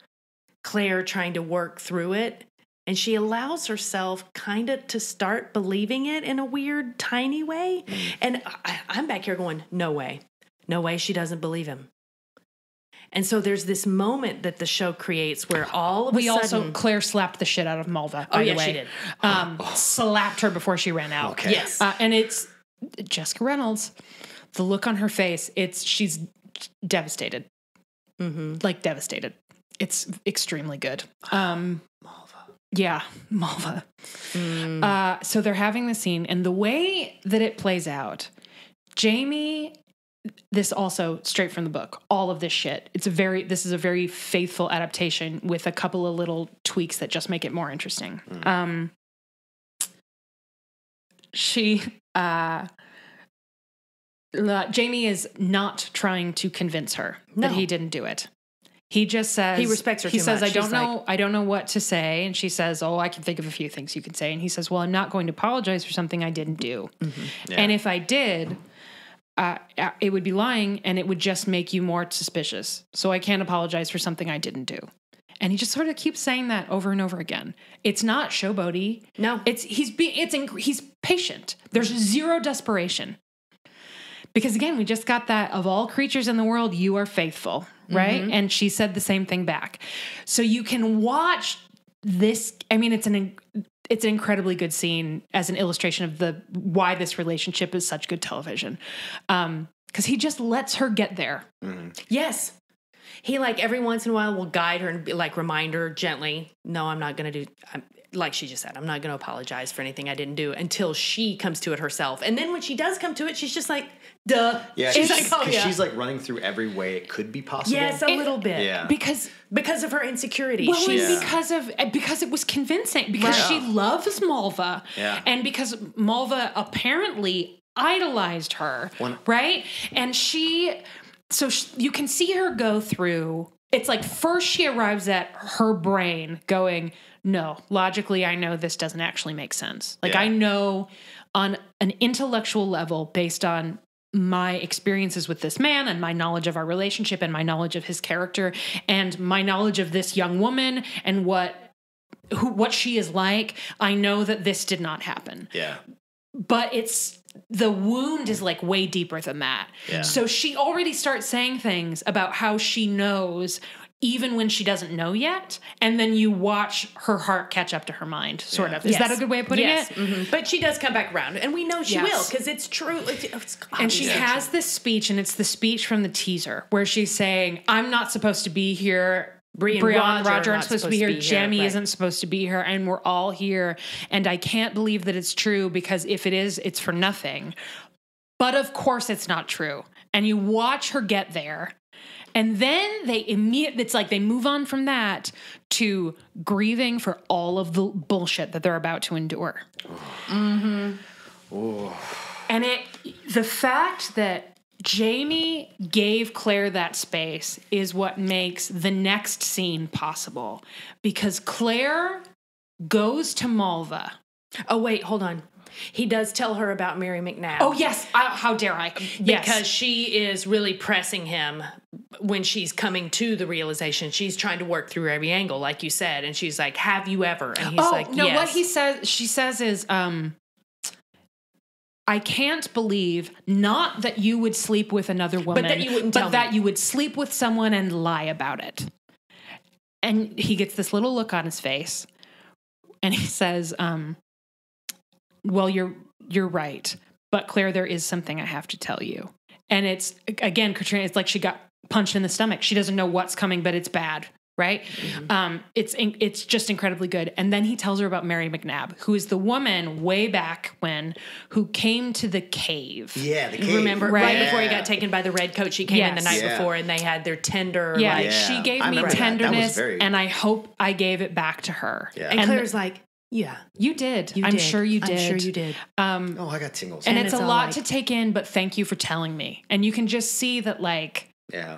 Claire trying to work through it. And she allows herself kind of to start believing it in a weird, tiny way. And I'm back here going, no way. No way she doesn't believe him. And so there's this moment that the show creates where all of a sudden... Claire slapped the shit out of Mulva, by the way. She did. Slapped her before she ran out. Okay. Yes. And it's Jessica Reynolds. The look on her face, she's devastated. Mm-hmm. Like, devastated. It's extremely good. Mulva. Yeah, Mulva. So they're having the scene, and the way that it plays out, Jamie... This also straight from the book. All of this shit. This is a very faithful adaptation with a couple of little tweaks that just make it more interesting. Jamie is not trying to convince her that he didn't do it. He just says he respects her. He says, much. I don't know what to say. And she says, I can think of a few things you can say. And he says, well, I'm not going to apologize for something I didn't do. Mm-hmm. Yeah. And if I did, it would be lying and it would just make you more suspicious. So I can't apologize for something I didn't do. And he just sort of keeps saying that over and over again. It's not showboaty. No. He's patient. There's zero desperation. Because again, we just got that of all creatures in the world, you are faithful, right? Mm-hmm. And she said the same thing back. So you can watch this. I mean, it's an incredibly good scene as an illustration of why this relationship is such good television. Because he just lets her get there. Mm-hmm. Yes. He like every once in a while will guide her and be like remind her gently, no, I'm not going to do, like she just said, I'm not going to apologize for anything I didn't do until she comes to it herself. And then when she does come to it, she's just like, duh. Yeah, she's like running through every way it could be possible. Yes, a little bit. Yeah. Because of her insecurity. Well, because it was convincing. Because she loves Mulva. Yeah. And because Mulva apparently idolized her. Right? And you can see her go through. It's like first she arrives at her brain going, no, logically, I know this doesn't actually make sense. Like I know on an intellectual level based on my experiences with this man and my knowledge of our relationship and my knowledge of his character and my knowledge of this young woman and what she is like, I know that this did not happen. Yeah. But the wound is like way deeper than that. Yeah. So she already starts saying things about how she knows even when she doesn't know yet. And then you watch her heart catch up to her mind, sort of. Is that a good way of putting it? Mm-hmm. But she does come back around, and we know she will, because it's true. And she has this speech, and it's the speech from the teaser, where she's saying, I'm not supposed to be here. Brianne, Roger aren't supposed to be here. Jamie isn't supposed to be here. And we're all here. And I can't believe that it's true, because if it is, it's for nothing. But of course it's not true. And you watch her get there. And then it's like they move on from that to grieving for all of the bullshit that they're about to endure. Mm-hmm. And the fact that Jamie gave Claire that space is what makes the next scene possible. Because Claire goes to Mulva. Oh, wait, hold on. He does tell her about Mary McNabb. Oh, yes. How dare I? Yes. Because she is really pressing him when she's coming to the realization. She's trying to work through every angle, like you said. And she's like, have you ever? And he's like, no, yes. What she says is, I can't believe not that you would sleep with another woman, but that you wouldn't tell me. That you would sleep with someone and lie about it. And he gets this little look on his face. And he says, well, you're right. But Claire, there is something I have to tell you. And it's, again, Katrina, it's like she got punched in the stomach. She doesn't know what's coming, but it's bad, right? Mm-hmm. It's just incredibly good. And then he tells her about Mary McNabb, who is the woman way back when, who came to the cave. Yeah, the cave. Remember, right before he got taken by the red coat, she came in the night before, and they had their tender, she gave me tenderness, and I hope I gave it back to her. Yeah. And Claire's like, yeah, you did. I'm sure you did. I'm sure you did. I got tingles. And it's a lot to take in, but thank you for telling me. And you can just see that, like,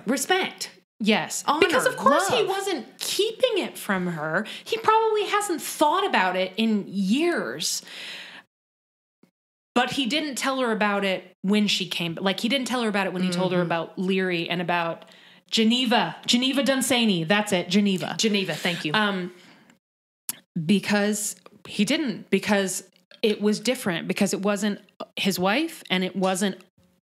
respect. Yes. Honor, because of course love. He wasn't keeping it from her. He probably hasn't thought about it in years. But he didn't tell her about it when she came. Like, he didn't tell her about it when he told her about Leary and about Geneva Dunsany. That's it. Geneva, thank you. Because he didn't, because it was different, because it wasn't his wife and it wasn't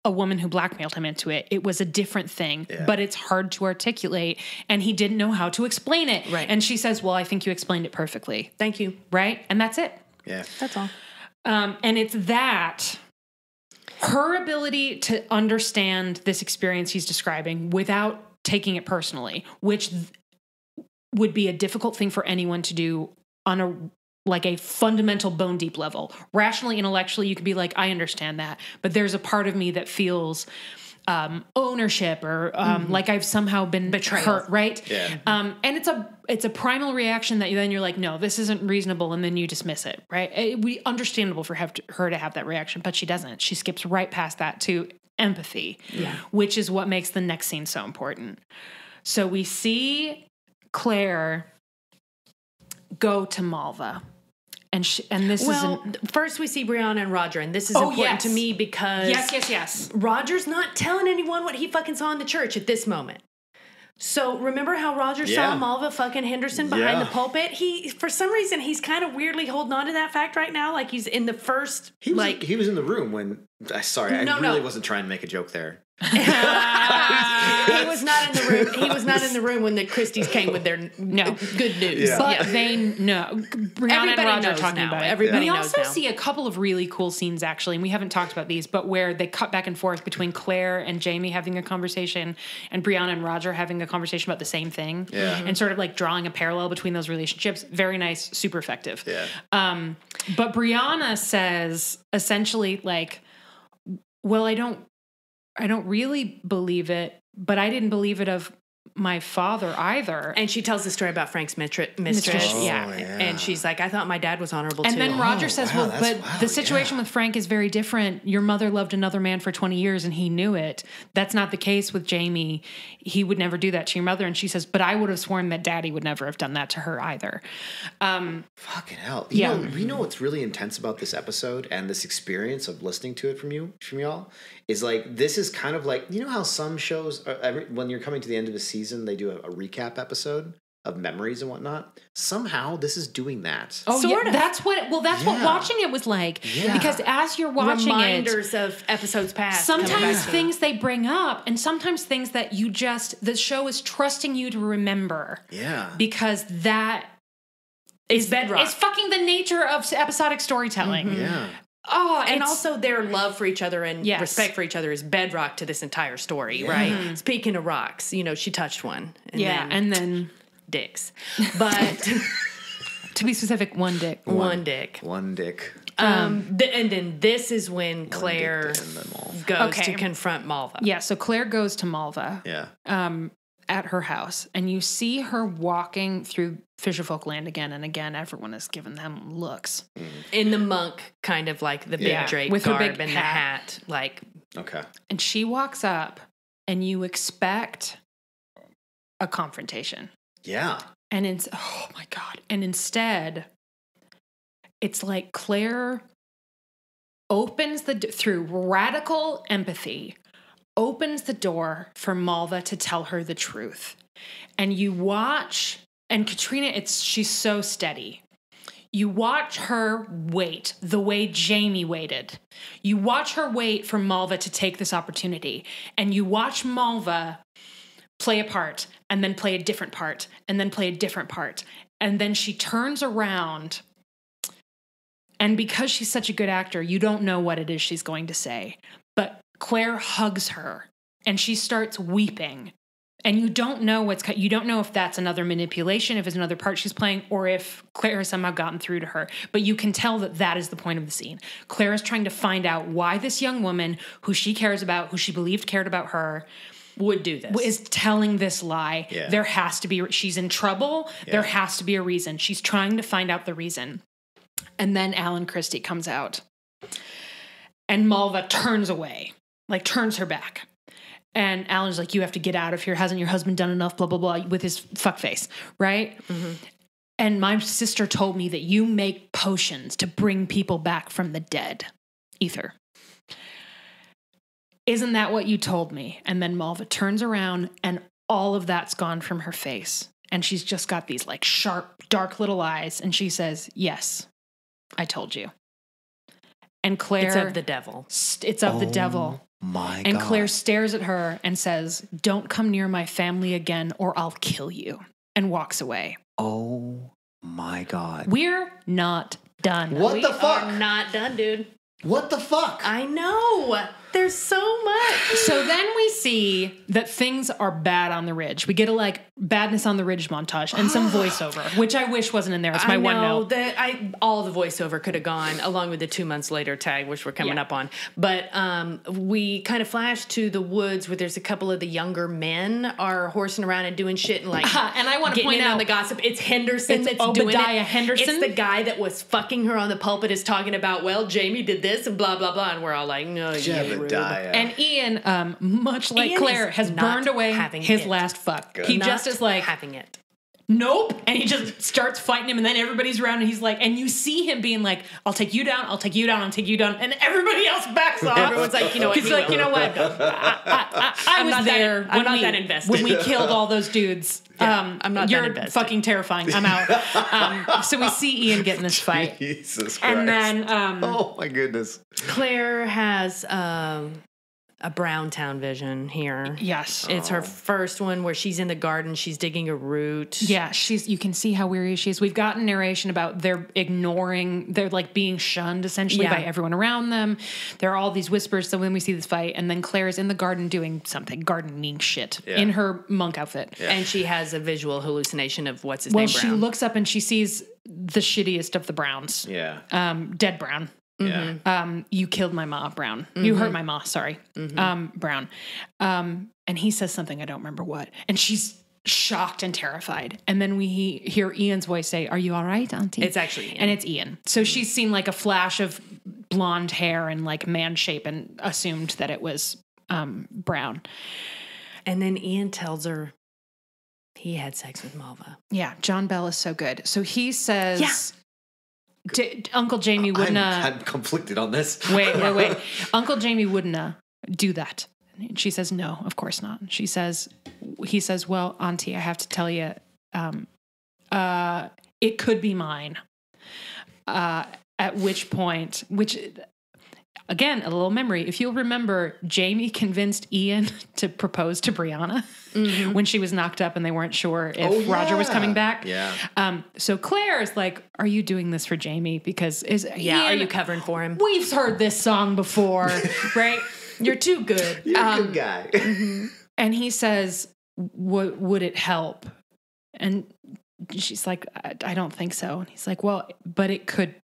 a woman who blackmailed him into it. It was a different thing, but it's hard to articulate, and he didn't know how to explain it. Right. And she says, well, I think you explained it perfectly. Thank you. Right. And that's it. Yeah. That's all. And it's that her ability to understand this experience he's describing without taking it personally, which would be a difficult thing for anyone to do on a fundamental bone deep level. Rationally, intellectually, you could be like, I understand that, but there's a part of me that feels ownership or like I've somehow been hurt, right? Yeah. And it's a primal reaction that then you're like, no, this isn't reasonable, and then you dismiss it, right? It would be understandable for her to have that reaction, but she doesn't. She skips right past that to empathy, which is what makes the next scene so important. So we see Claire go to Mulva. And first we see Brianna and Roger, and this is important to me because yes. Roger's not telling anyone what he fucking saw in the church at this moment. So remember how Roger saw Mulva fucking Henderson behind the pulpit? For some reason, he's kind of weirdly holding on to that fact right now, like he's in the first. He was in the room when. Sorry, I really wasn't trying to make a joke there. He was not in the room. He was not in the room when the Christies came with their good news. Yeah. But they know. Brianna and Roger are talking about it. Everybody knows we also now. see a couple of really cool scenes, actually, and we haven't talked about these, but where they cut back and forth between Claire and Jamie having a conversation and Brianna and Roger having a conversation about the same thing. Yeah. And sort of like drawing a parallel between those relationships. Very nice, super effective. Yeah. But Brianna says essentially like, well, I don't really believe it, but I didn't believe it of my father either. And she tells the story about Frank's mistress. Yeah. And she's like, I thought my dad was honorable too. And then Roger says, the situation with Frank is very different. Your mother loved another man for 20 years and he knew it. That's not the case with Jamie. He would never do that to your mother. And she says, but I would have sworn that Daddy would never have done that to her either. Fucking hell. You know what's really intense about this episode and this experience of listening to it from y'all is like, this is kind of like, you know how some shows, when you're coming to the end of a season, they do a recap episode of memories and whatnot. Somehow this is doing that. Oh, sort of. That's what watching it was like. Yeah. Because as you're watching reminders of episodes past. Sometimes things they bring up and sometimes things that the show is trusting you to remember. Yeah. Because that is bedrock. It's fucking the nature of episodic storytelling. Mm-hmm. Yeah. Oh, and also their love for each other and respect for each other is bedrock to this entire story, right? Mm-hmm. Speaking of rocks, she touched one. And then dicks. But to be specific, one dick. One dick. And then this is when Claire goes to confront Mulva. Yeah, so Claire goes to Mulva. Yeah. At her house, and you see her walking through Fisherfolk Land again and again. Everyone is giving them looks. In the monk, kind of like the big drape with garb her big and the hat. Like, okay. And she walks up, and you expect a confrontation. Yeah. And oh my God. And instead, it's like Claire opens through radical empathy, opens the door for Mulva to tell her the truth. And you watch, and Katrina, she's so steady. You watch her wait the way Jamie waited. You watch her wait for Mulva to take this opportunity. And you watch Mulva play a part, and then play a different part, and then play a different part. And then she turns around, and because she's such a good actor, you don't know what it is she's going to say. But Claire hugs her, and she starts weeping. And you don't know you don't know if that's another manipulation, if it's another part she's playing, or if Claire has somehow gotten through to her. But you can tell that is the point of the scene. Claire is trying to find out why this young woman, who she cares about, who she believed cared about her, would do this, is telling this lie. Yeah. There has to be, she's in trouble. Yeah. There has to be a reason. She's trying to find out the reason. And then Alan Christie comes out, and Mulva turns away, like turns her back. And Alan's like, you have to get out of here. Hasn't your husband done enough? Blah, blah, blah, with his fuck face, right? Mm-hmm. And my sister told me that you make potions to bring people back from the dead. Ether. Isn't that what you told me? And then Mulva turns around, and all of that's gone from her face. And she's just got these like sharp, dark little eyes. And she says, yes, I told you. And Claire... It's of the devil. It's of the devil. My God. And Claire stares at her and says, don't come near my family again or I'll kill you. And walks away. Oh my God. We're not done. What the fuck? We are not done, dude. What the fuck? I know. There's so much. So then we see that things are bad on the ridge. We get a like badness on the ridge montage and some voiceover, which I wish wasn't in there. It's my one note. All the voiceover could have gone along with the 2 months later tag, which we're coming up on. But we kind of flash to the woods where there's a couple of the younger men are horsing around and doing shit and like and I want to point out on the gossip. It's Henderson that's doing it. Obadiah Henderson. It's the guy that was fucking her on the pulpit is talking about, well, Jamie did this and blah blah blah, and we're all like, no, Jebediah. And Ian, much like Ian Claire, has burned away his last fuck. Good. He just is like having it. Nope. And he just starts fighting him, and then everybody's around, and he's like, and you see him being like, I'll take you down, I'll take you down, I'll take you down, and everybody else backs off. Everyone's like, you know what? He's like, you know what? I was there I'm not that invested. when we killed all those dudes. I'm not You're that invested. fucking terrifying. I'm out. So we see Ian get in this fight. Jesus Christ. And then oh my goodness. Claire has a Browntown vision here. Yes. It's her first one where she's in the garden. She's digging a root. Yeah, you can see how weary she is. We've gotten narration about they're like being shunned essentially by everyone around them. There are all these whispers. So when we see this fight, and then Claire is in the garden doing something, gardening shit in her monk outfit. Yeah. And she has a visual hallucination of what's his name, Brown. She looks up and she sees the shittiest of the Browns. Yeah. Dead Brown. Yeah. You killed my ma, Brown. You hurt my ma, sorry. Brown. And he says something, I don't remember what. And she's shocked and terrified. And then we hear Ian's voice say, "Are you all right, Auntie?" It's actually Ian. And it's Ian. So she's seen like a flash of blonde hair and like man shape and assumed that it was Brown. And then Ian tells her he had sex with Mulva. Yeah, John Bell is so good. So he says... Uncle Jamie wouldn't... I'm conflicted on this. Wait. Uncle Jamie wouldn't do that. And she says, no, of course not. He says, well, Auntie, I have to tell you, it could be mine. At which point, again, a little memory. If you'll remember, Jamie convinced Ian to propose to Brianna when she was knocked up and they weren't sure if Roger was coming back. Yeah. So Claire is like, "Are you doing this for Jamie? Because Ian, are you covering for him? We've heard this song before, right? You're too good. You're a good guy." And he says, would it help? And she's like, I don't think so. And he's like, well, but it could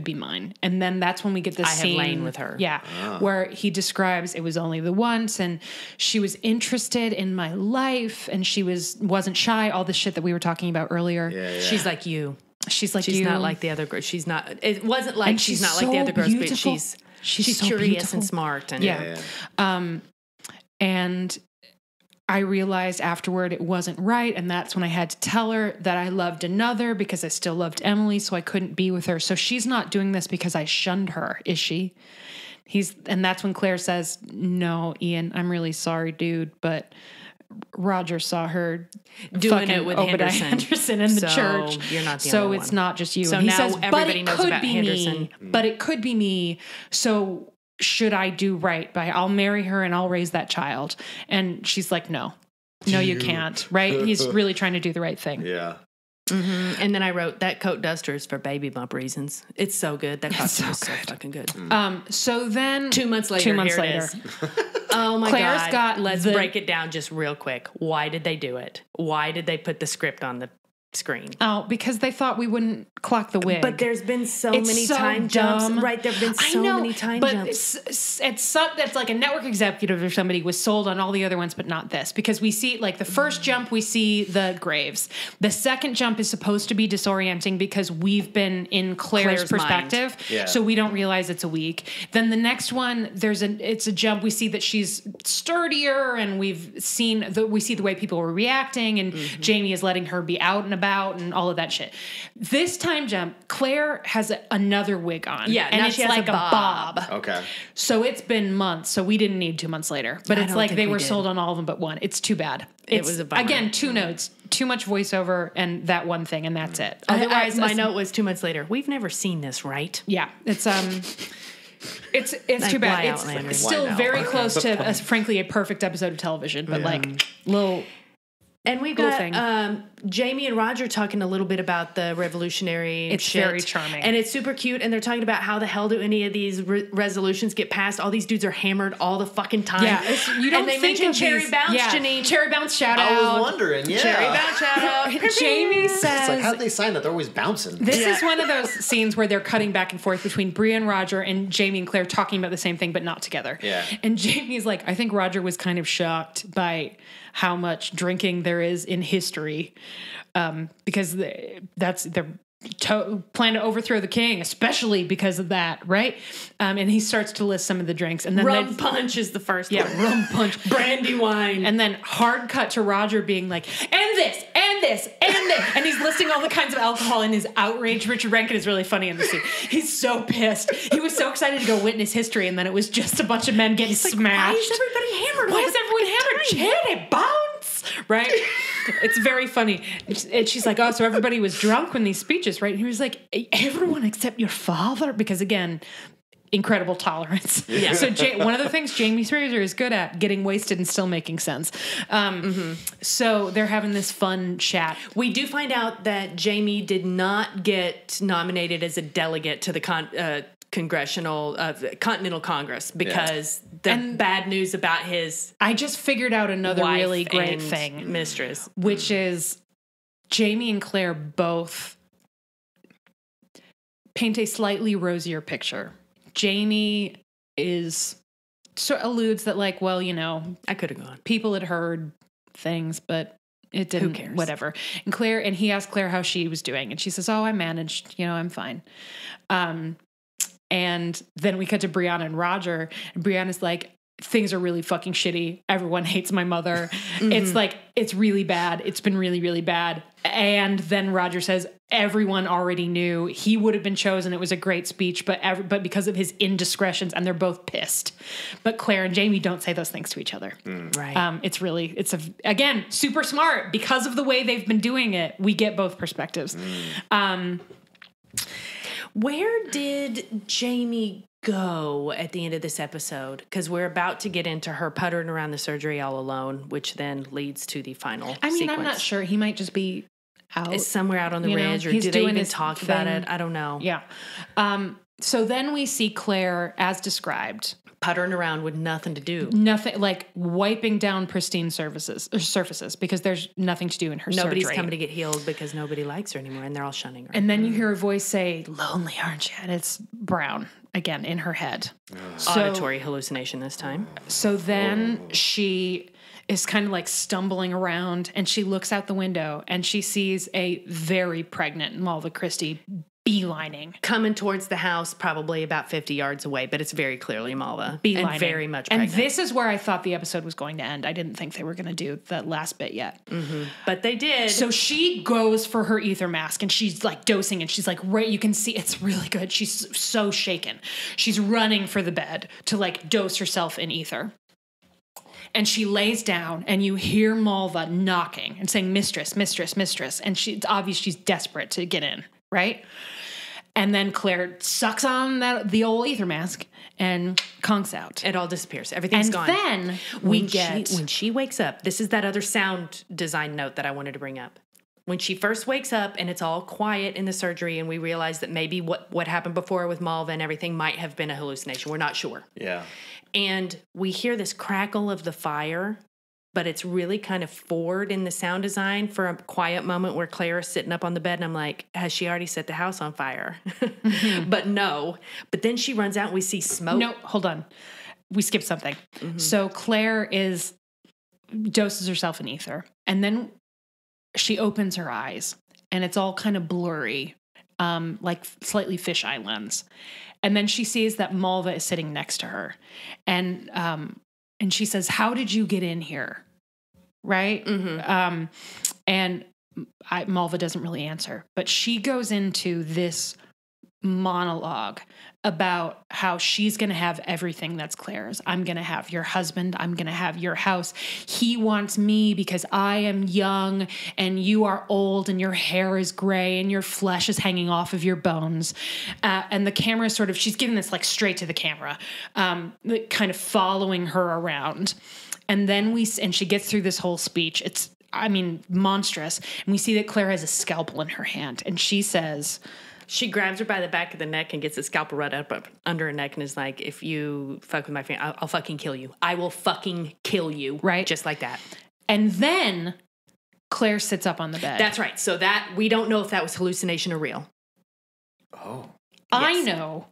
be mine. And then that's when we get this scene. I have lain with her. Yeah. Where he describes it was only the once and she was interested in my life and she wasn't shy, all the shit that we were talking about earlier. Yeah. She's like you. She's like she's you. not like the other girls. She's not, it wasn't like and she's not so like the other girls, beautiful. but she's so curious beautiful. and smart. And Yeah. And I realized afterward it wasn't right. And that's when I had to tell her that I loved another because I still loved Emily. So I couldn't be with her. So she's not doing this because I shunned her, is she? And that's when Claire says, "No, Ian, I'm really sorry, dude. But Roger saw her doing it with Henderson in the church. You're not the so only it's one. not just you." So and he now says, everybody knows about Henderson. But it could be me. So should I do right I'll marry her and I'll raise that child? And she's like, no, you can't. Right? He's really trying to do the right thing. Yeah. Mm-hmm. And then I wrote that coat duster is for baby bump reasons. It's so good. That costume is so fucking good. So then 2 months later, here it is. Oh my Claire's God. Let's break it down just real quick. Why did they do it? Why did they put the script on the screen? Oh, because they thought we wouldn't clock the wig. But there's been so many time jumps. Right, there have been so many time jumps. But it's like a network executive or somebody was sold on all the other ones, but not this. Because we see, like, the first jump, we see the graves. The second jump is supposed to be disorienting because we've been in Claire's perspective. Yeah. So we don't realize it's a week. Then the next one, it's a jump. We see that she's sturdier and we see the way people were reacting and Jamie is letting her be out and about and all of that shit. This time jump, Claire has another wig on. Yeah, and it's she has like a bob. Okay. So it's been months. So we didn't need 2 months later. But it's like they were sold on all of them but one. It's too bad. It was a bummer. Again, 2 notes, too much voiceover, and that one thing, and that's it. Otherwise, my note was 2 months later. We've never seen this, right? Yeah, it's too bad. It's still very close to, frankly, a perfect episode of television, but little. And we've got Jamie and Roger talking a little bit about the revolutionary It's shit. very charming. And it's super cute. And they're talking about how the hell do any of these resolutions get passed? All these dudes are hammered all the fucking time. Yeah, you don't and they think mention of Cherry Bounce, Janine. Cherry Bounce shout out. I was wondering, Cherry Bounce shout out. Jamie says... It's like, how'd they sign that? They're always bouncing. This is one of those scenes where they're cutting back and forth between Brie and Roger and Jamie and Claire talking about the same thing, but not together. Yeah. And Jamie's like, I think Roger was kind of shocked by how much drinking there is in history, because they're plan to overthrow the king, especially because of that, right? And he starts to list some of the drinks, and then rum punch is the first one. Yeah, rum punch, brandy wine, and then hard cut to Roger being like, and this, and this, and this, and he's listing all the kinds of alcohol in his outrage. Richard Rankin is really funny in the scene. He's so pissed. He was so excited to go witness history, and then it was just a bunch of men getting smashed. Why is everybody hammered? Why is everyone hammered? Cherry Bounce, right? It's very funny. And she's like, oh, so everybody was drunk when these speeches, right? And he was like, everyone except your father. Because again, incredible tolerance. Yeah. So one of the things Jamie Fraser is good at, getting wasted and still making sense. So they're having this fun chat. We do find out that Jamie did not get nominated as a delegate to the Continental Congress because the bad news about his I just figured out another wife really great and thing, mistress, which is Jamie and Claire both paint a slightly rosier picture. Jamie alludes that, like, well, you know, I could have gone. People had heard things, but it didn't. Who cares? Whatever. And he asked Claire how she was doing, and she says, "Oh, I managed. You know, I'm fine." And then we cut to Brianna and Roger, and Brianna's like, "Things are really fucking shitty. Everyone hates my mother. It's like, it's really bad. It's been really, really bad." And then Roger says, everyone already knew he would have been chosen. It was a great speech, but because of his indiscretions, and they're both pissed. But Claire and Jamie don't say those things to each other. Right. It's again, super smart. Because of the way they've been doing it, we get both perspectives. Where did Jamie go at the end of this episode? Because we're about to get into her puttering around the surgery all alone, which then leads to the final sequence. I'm not sure. He might just be out. Is somewhere out on the ridge, or do they even talk about it? I don't know. Yeah. So then we see Claire, as described, puttering around with nothing to do. Nothing, like wiping down pristine surfaces because there's nothing to do in her Nobody's surgery. coming to get healed because nobody likes her anymore, and they're all shunning her. And then you hear a voice say, "Lonely, aren't you?" And it's Brown again in her head. Auditory hallucination this time. So then she is kind of like stumbling around, and she looks out the window and she sees a very pregnant Mulva Christie beelining. Coming towards the house, probably about 50 yards away, but it's very clearly Mulva. Beelining. And very much pregnant. And this is where I thought the episode was going to end. I didn't think they were going to do that last bit yet. But they did. So she goes for her ether mask, and she's like dosing, and she's like, right, you can see it's really good. She's so shaken. She's running for the bed to like dose herself in ether. And she lays down, and you hear Mulva knocking and saying, "Mistress, mistress, mistress." And it's obvious she's desperate to get in, right? And then Claire sucks on the old ether mask and conks out. It all disappears. Everything's gone. And then when she wakes up, this is that other sound design note that I wanted to bring up. When she first wakes up and it's all quiet in the surgery, and we realize that maybe what happened before with Mulva and everything might have been a hallucination. We're not sure. Yeah. And we hear this crackle of the fire, but it's really kind of forward in the sound design for a quiet moment where Claire is sitting up on the bed, and I'm like, has she already set the house on fire? But no. But then she runs out and we see smoke. No, hold on. We skipped something. So Claire doses herself in ether, and then she opens her eyes, and it's all kind of blurry, like slightly fisheye lens. And then she sees that Mulva is sitting next to her. And she says, "How did you get in here?" Right? And Mulva doesn't really answer. But she goes into this monologue about how she's going to have everything that's Claire's. I'm going to have your husband. I'm going to have your house. He wants me because I am young and you are old and your hair is gray and your flesh is hanging off of your bones. And the camera she's giving this like straight to the camera, kind of following her around. And then she gets through this whole speech. It's, monstrous. And we see that Claire has a scalpel in her hand, and she says, she grabs her by the back of the neck and gets the scalpel right up under her neck and is like, "If you fuck with my family, I'll fucking kill you. I will fucking kill you." Right? Just like that. And then Claire sits up on the bed. That's right. So that, we don't know if that was hallucination or real. Oh. I Yes. know.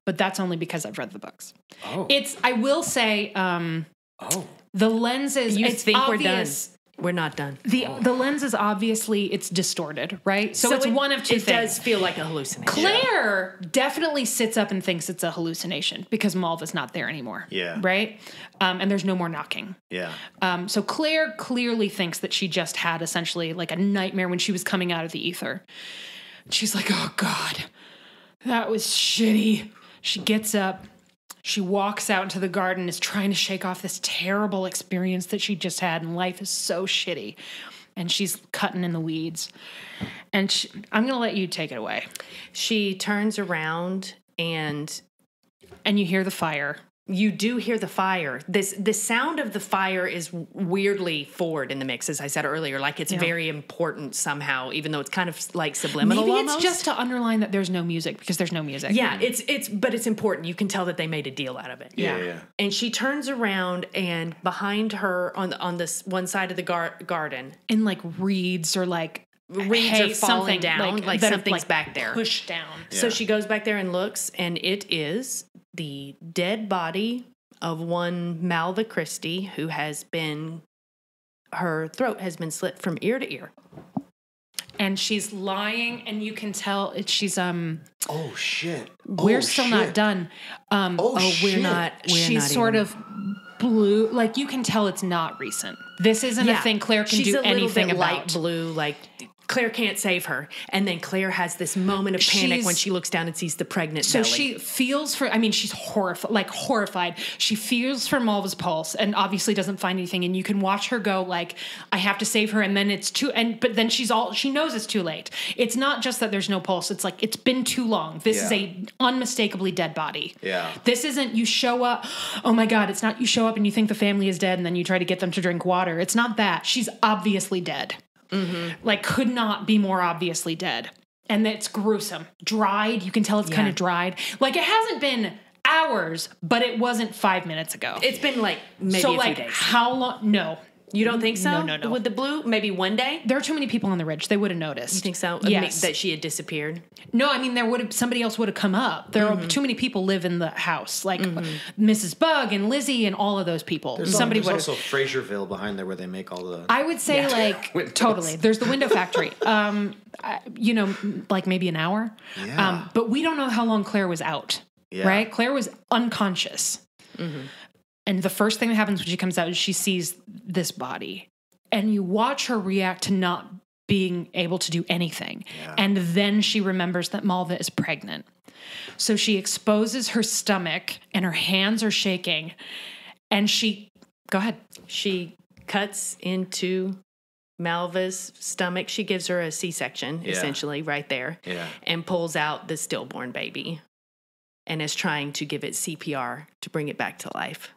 But that's only because I've read the books. Oh. I will say, the lenses, You it's think obvious. we're not done. The lens is obviously, it's distorted, right? So it's one of two things. It does feel like a hallucination. Claire definitely sits up and thinks it's a hallucination because Mulva's not there anymore. Yeah. Right? And there's no more knocking. Yeah. So Claire clearly thinks that she just had essentially like a nightmare when she was coming out of the ether. She's like, "Oh God, that was shitty." She gets up. She walks out into the garden, is trying to shake off this terrible experience that she just had, and life is so shitty. And she's cutting in the weeds. And I'm going to let you take it away. She turns around and you hear the fire. You do hear the fire. The sound of the fire is weirdly forward in the mix, as I said earlier. Like it's very important somehow, even though it's kind of like subliminal. Maybe almost. It's just to underline that there's no music because there's no music. Yeah, but it's important. You can tell that they made a deal out of it. Yeah. And she turns around, and behind her on this one side of the garden, in like reeds or like reeds are falling down, like something's back there, pushed down. Yeah. So she goes back there and looks, and it is the dead body of one Mulva Christie, who her throat has been slit from ear to ear. And she's lying, and you can tell she's Oh shit! We're still not done. We're not. She's sort of blue. Like you can tell it's not recent. This isn't a thing Claire can do anything about. Light blue, like Claire can't save her. And then Claire has this moment of panic when she looks down and sees the pregnant belly. So she feels she's horrified. She feels for Mulva's pulse and obviously doesn't find anything. And you can watch her go like, I have to save her. And then but then she knows it's too late. It's not just that there's no pulse. It's like, it's been too long. This is a unmistakably dead body. Yeah. This isn't you show up. Oh my God. It's not you show up and you think the family is dead and then you try to get them to drink water. It's not that. She's obviously dead. Mm-hmm. Like could not be more obviously dead. And it's gruesome. Dried. You can tell it's kind of dried. Like it hasn't been hours, but it wasn't 5 minutes ago. It's been like maybe a few days. How long? No. You don't think so? No. With the blue, maybe one day? There are too many people on the ridge. They would have noticed. You think so? Yes. That she had disappeared? No, I mean, somebody else would have come up. There are too many people live in the house. Like Mrs. Bug and Lizzie and all of those people. There's also Fraserville behind there where they make all the... I would say totally. There's the window factory. Like maybe an hour. Yeah. But we don't know how long Claire was out. Yeah. Right? Claire was unconscious. Mm-hmm. And the first thing that happens when she comes out is she sees this body. And you watch her react to not being able to do anything. Yeah. And then she remembers that Mulva is pregnant. So she exposes her stomach and her hands are shaking. And go ahead. She cuts into Mulva's stomach. She gives her a C-section, essentially, right there. Yeah. And pulls out the stillborn baby. And is trying to give it CPR to bring it back to life.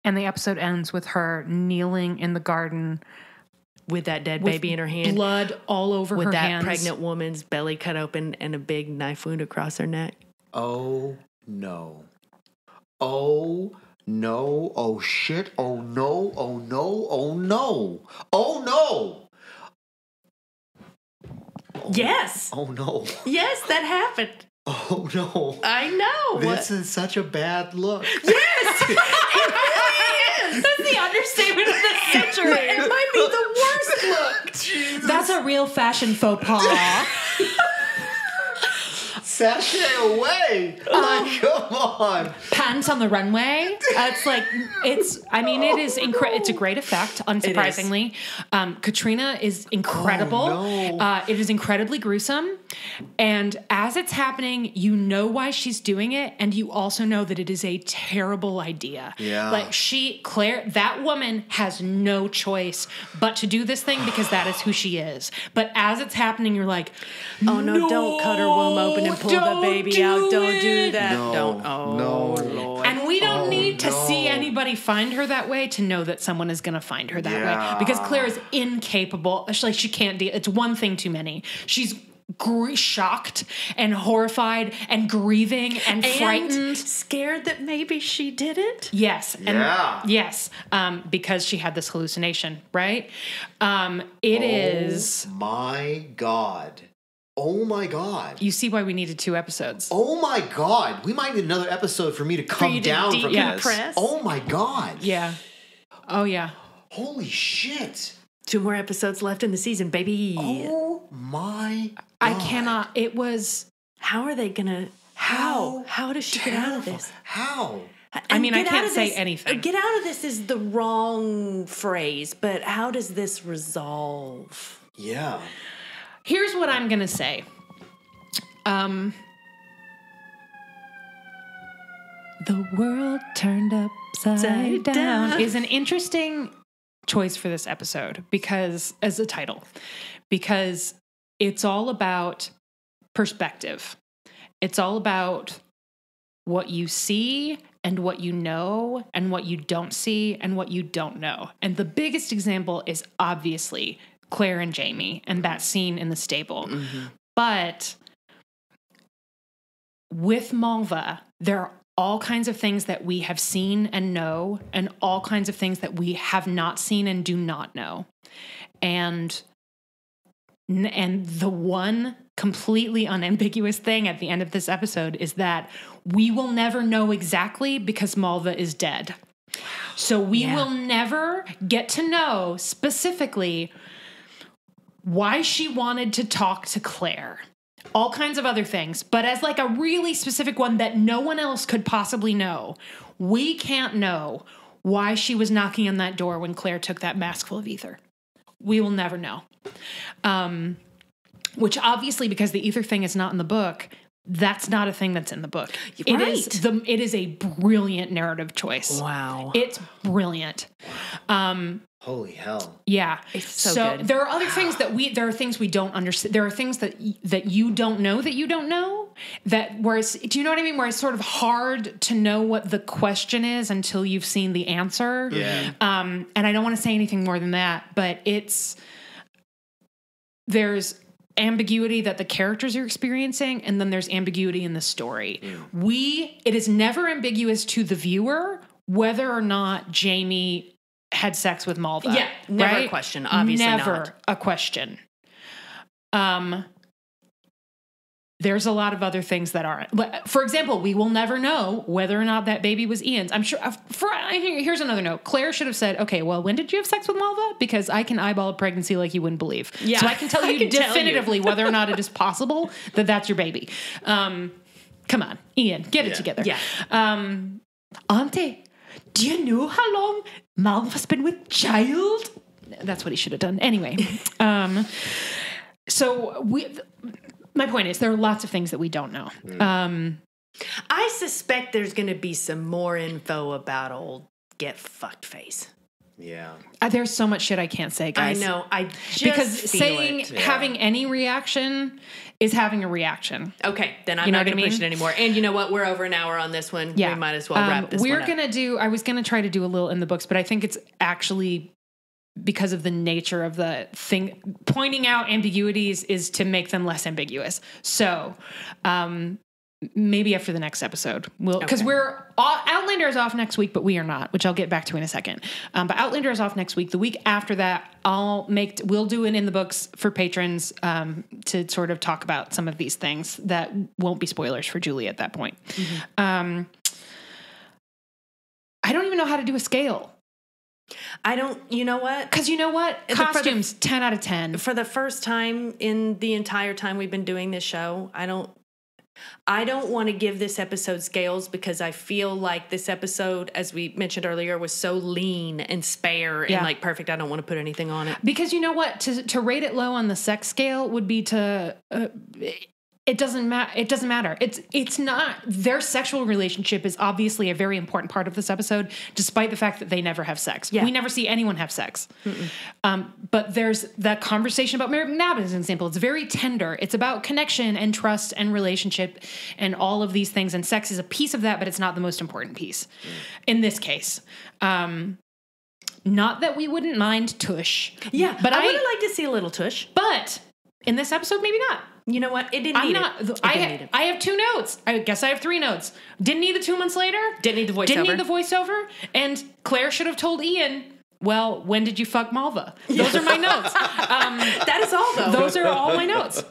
And the episode ends with her kneeling in the garden with that dead baby in her hand. Blood all over her hands. With that pregnant woman's belly cut open and a big knife wound across her neck. Oh, no. Oh, no. Oh, shit. Oh, no. Oh, no. Oh, no. Oh, no. Oh, yes. Oh, no. Yes, that happened. Oh, no. I know. This is such a bad look. Yes. It really is. That's the understatement of the century. It might be the worst look. Jesus. That's a real fashion faux pas. Sashay away. Like, come on. Pants on the runway. It is it's a great effect, unsurprisingly. Katrina is incredible. Oh, no. It is incredibly gruesome. And as it's happening, you know why she's doing it. And you also know that it is a terrible idea. Yeah. Like Claire, that woman has no choice but to do this thing because that is who she is. But as it's happening, you're like, oh no, don't cut her womb open and pull the baby out. Don't do that. No, don't. Oh, no. Lord. And we don't need to see anybody find her that way to know that someone is going to find her that way. Because Claire is incapable. She can't deal. It's one thing too many. She's shocked and horrified and grieving and frightened. Scared that maybe she did it? Yes. Yeah. Yes. Because she had this hallucination, right? It is... my God. Oh my God. You see why we needed 2 episodes. Oh my God. We might need another episode for me to come down from this. Oh my God. Yeah. Oh yeah. Holy shit. 2 more episodes left in the season, baby. Oh my God. I cannot. It was... How are they gonna... How does she get out of this? How? I mean, I can't say anything. Get out of this is the wrong phrase, but how does this resolve? Yeah. Here's what I'm going to say. The world turned upside down is an interesting choice for this episode because as a title, because it's all about perspective. It's all about what you see and what you know and what you don't see and what you don't know. And the biggest example is obviously Claire and Jamie and that scene in the stable. Mm-hmm. But with Mulva, there are all kinds of things that we have seen and know, and all kinds of things that we have not seen and do not know. And the one completely unambiguous thing at the end of this episode is that we will never know exactly because Mulva is dead. Wow. So we will never get to know specifically why she wanted to talk to Claire. All kinds of other things, but as like a really specific one that no one else could possibly know. We can't know why she was knocking on that door when Claire took that mask full of ether. We will never know. Which obviously, because the ether thing is not in the book, that's not a thing that's in the book. Right. It is a brilliant narrative choice. Wow. It's brilliant. Holy hell. Yeah. It's so good. There are other things there are things we don't understand. There are things that you don't know that you don't know, do you know what I mean? Where it's sort of hard to know what the question is until you've seen the answer. Yeah. And I don't want to say anything more than that, but there's ambiguity that the characters are experiencing, and then there's ambiguity in the story. It is never ambiguous to the viewer whether or not Jamie had sex with Mulva. Yeah, never right? a question. Obviously never a question. There's a lot of other things that aren't. For example, we will never know whether or not that baby was Ian's. I'm sure. Here's another note. Claire should have said, okay, well, when did you have sex with Mulva? Because I can eyeball a pregnancy like you wouldn't believe. Yeah. So I can tell you definitively whether or not it is possible that that's your baby. Come on, Ian, get it together. Yeah. Auntie, do you know how long Mulva's been with child? That's what he should have done. Anyway. My point is there are lots of things that we don't know. I suspect there's going to be some more info about old get fucked face. Yeah. There's so much shit I can't say, guys. I know. Because having any reaction is having a reaction. Okay, then I'm not going to push it anymore. And you know what? We're over an hour on this one. Yeah. We might as well wrap this one up. I was going to try to do a little in the books, but I think it's actually because of the nature of the thing, pointing out ambiguities is to make them less ambiguous. So, maybe after the next episode, because Outlander is off next week, but we are not, which I'll get back to in a second. But Outlander is off next week. The week after that, we'll do an in the books for patrons, to sort of talk about some of these things that won't be spoilers for Julie at that point. Mm-hmm. I don't even know how to do a scale. You know what? Because you know what? Costumes, 10 out of 10. For the first time in the entire time we've been doing this show, I don't want to give this episode scales because I feel like this episode, as we mentioned earlier, was so lean and spare and like perfect. I don't want to put anything on it. Because you know what? To rate it low on the sex scale would be to... It doesn't matter. It doesn't matter. It's not, their sexual relationship is obviously a very important part of this episode, despite the fact that they never have sex. Yeah. We never see anyone have sex. But there's that conversation about Mary McNabb as an example. It's very tender. It's about connection and trust and relationship and all of these things. And sex is a piece of that, but it's not the most important piece in this case. Not that we wouldn't mind tush. Yeah, but I would have liked to see a little tush. But in this episode, maybe not. You know what? It didn't need it. I have 2 notes. I guess I have 3 notes. Didn't need the 2 months later. Didn't need the voiceover. And Claire should have told Ian, well, when did you fuck Mulva? Those are my notes. That is all, though. Those are all my notes.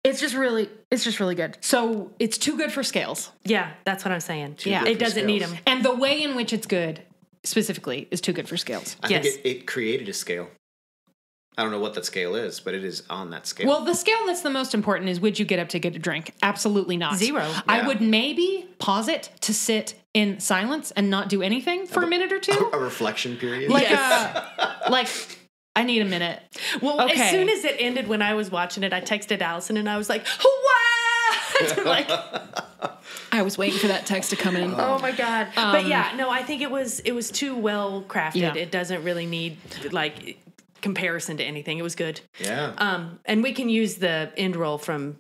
It's just really good. So it's too good for scales. Yeah, that's what I'm saying. It doesn't need them. And the way in which it's good, specifically, is too good for scales. I think it created a scale. I don't know what that scale is, but it is on that scale. Well, the scale that's the most important is, would you get up to get a drink? Absolutely not. 0. Yeah. I would maybe pause it to sit in silence and not do anything for a minute or 2. A reflection period? Like, I need a minute. Well, as soon as it ended, when I was watching it, I texted Allison and I was like, what? I was waiting for that text to come in. Oh my God. But I think it was too well crafted. Yeah. It doesn't really need, comparison to anything. It was good. Yeah. And we can use the end roll from